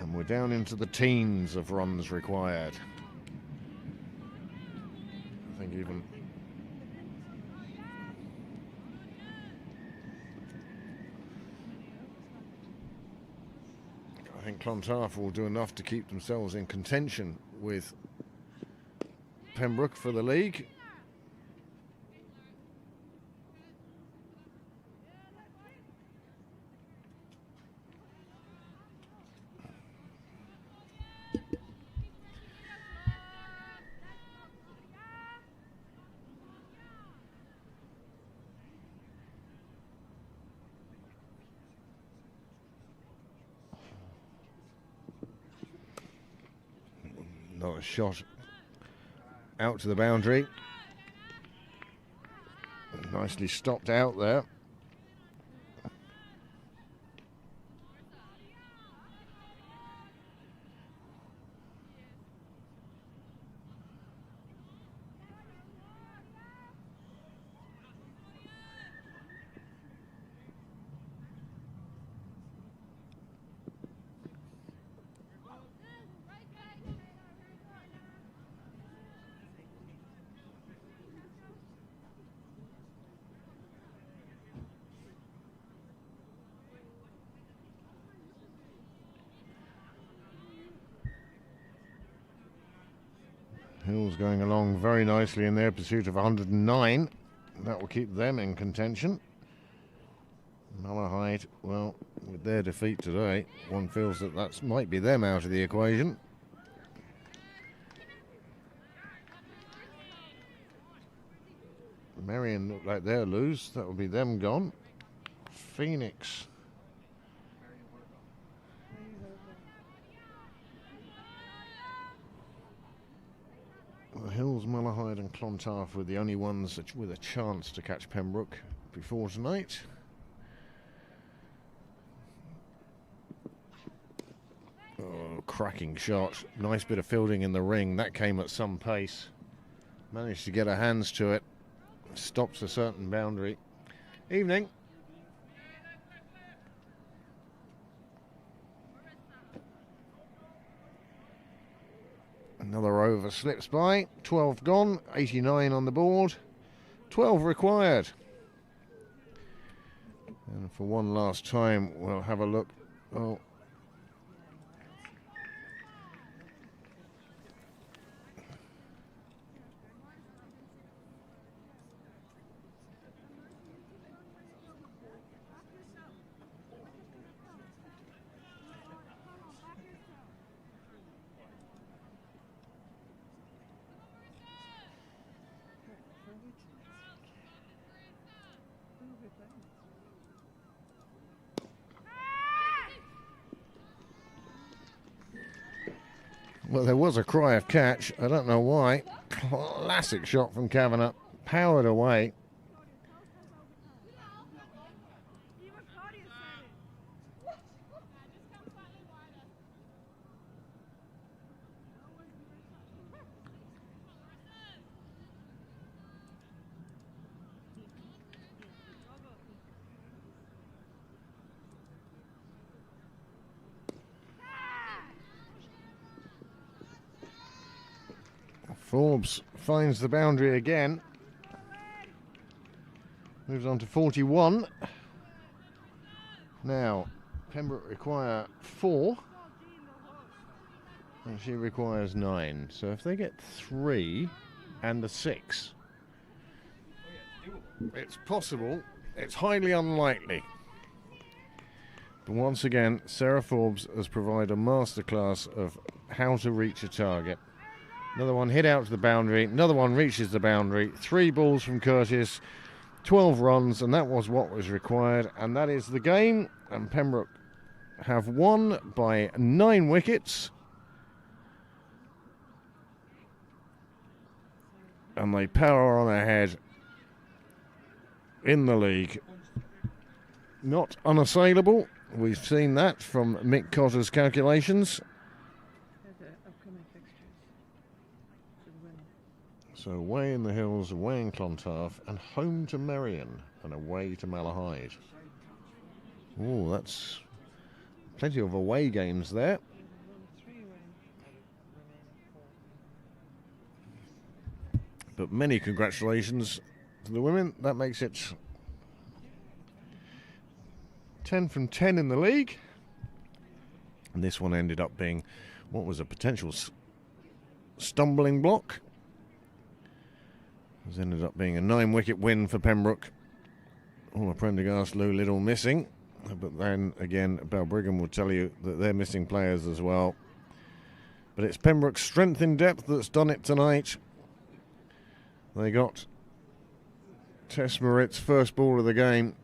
And we're down into the teens of runs required. I think even... I think Clontarf will do enough to keep themselves in contention with Pembroke for the league. Not a shot out to the boundary. Nicely stopped out there. Hills going along very nicely in their pursuit of 109. That will keep them in contention. Malahide, well, with their defeat today, one feels that that might be them out of the equation. Marion look like they'll lose. That will be them gone. Phoenix. The Hills, Malahide and Clontarf were the only ones that with a chance to catch Pembroke before tonight. Oh, cracking shot. Nice bit of fielding in the ring. That came at some pace. Managed to get her hands to it. Stops a certain boundary. Evening. Another over slips by. 12 gone. 89 on the board. 12 required. And for one last time, we'll have a look. Oh. Well, there was a cry of catch. I don't know why. Classic shot from Kavanagh. Powered away. Forbes finds the boundary again. Moves on to 41. Now, Pembroke require 4. And she requires 9. So if they get 3 and a 6, it's possible. It's highly unlikely. But once again, Sarah Forbes has provided a masterclass of how to reach a target. Another one hit out to the boundary. Another one reaches the boundary. 3 balls from Curtis. 12 runs, and that was what was required. And that is the game. And Pembroke have won by 9 wickets. And they power on ahead in the league. Not unassailable. We've seen that from Mick Cotter's calculations. So away in the Hills, away in Clontarf, and home to Merion, and away to Malahide. Oh, that's plenty of away games there. But many congratulations to the women. That makes it 10 from 10 in the league. And this one ended up being what was a potential stumbling block. It ended up being a 9-wicket win for Pembroke. All Prendergast, Lou Little missing. But then again, Balbriggan will tell you that they're missing players as well. But it's Pembroke's strength in depth that's done it tonight. They got Tess Moritz first ball of the game.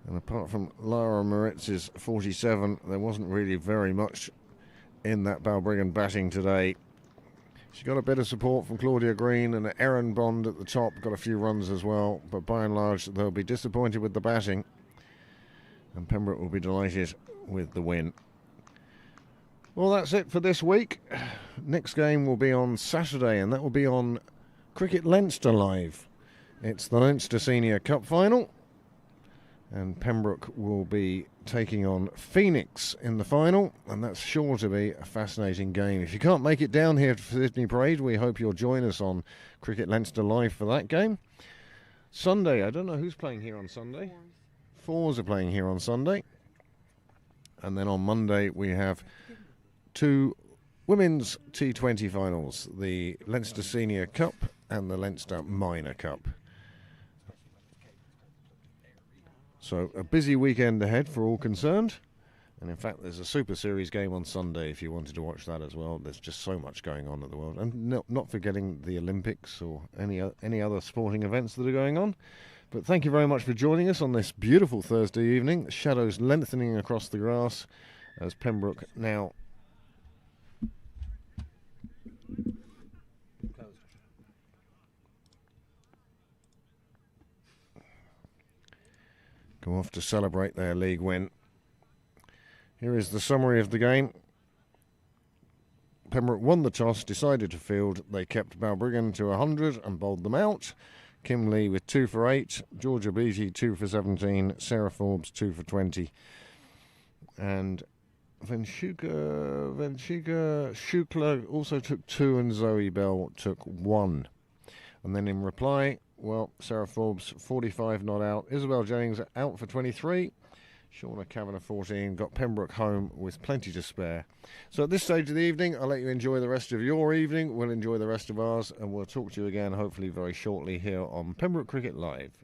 And apart from Lara Moritz's 47, there wasn't really very much in that Balbriggan batting today. She got a bit of support from Claudia Green, and Erin Bond at the top got a few runs as well, but by and large they'll be disappointed with the batting, and Pembroke will be delighted with the win. Well, that's it for this week. Next game will be on Saturday, and that will be on Cricket Leinster Live. It's the Leinster Senior Cup final, and Pembroke will be taking on Phoenix in the final, and that's sure to be a fascinating game. If you can't make it down here for Sydney Parade, we hope you'll join us on Cricket Leinster Live for that game. Sunday, I don't know who's playing here on Sunday. Fours are playing here on Sunday. And then on Monday we have 2 women's T20 finals, the Leinster Senior Cup and the Leinster Minor Cup. So a busy weekend ahead for all concerned. And in fact, there's a Super Series game on Sunday if you wanted to watch that as well. There's just so much going on at the world. And not forgetting the Olympics or any other sporting events that are going on. But thank you very much for joining us on this beautiful Thursday evening. Shadows lengthening across the grass as Pembroke now go off to celebrate their league win. Here is the summary of the game. Pembroke won the toss, decided to field. They kept Balbriggan to 100 and bowled them out. Kim Lee with 2 for 8. Georgia Beattie 2 for 17. Sarah Forbes 2 for 20. And Shukla also took 2 and Zoe Bell took 1. And then in reply, well, Sarah Forbes 45 not out. Isabel Jennings out for 23. Shauna Kavanagh 14, got Pembroke home with plenty to spare. So at this stage of the evening, I'll let you enjoy the rest of your evening. We'll enjoy the rest of ours, and we'll talk to you again hopefully very shortly here on Pembroke Cricket Live.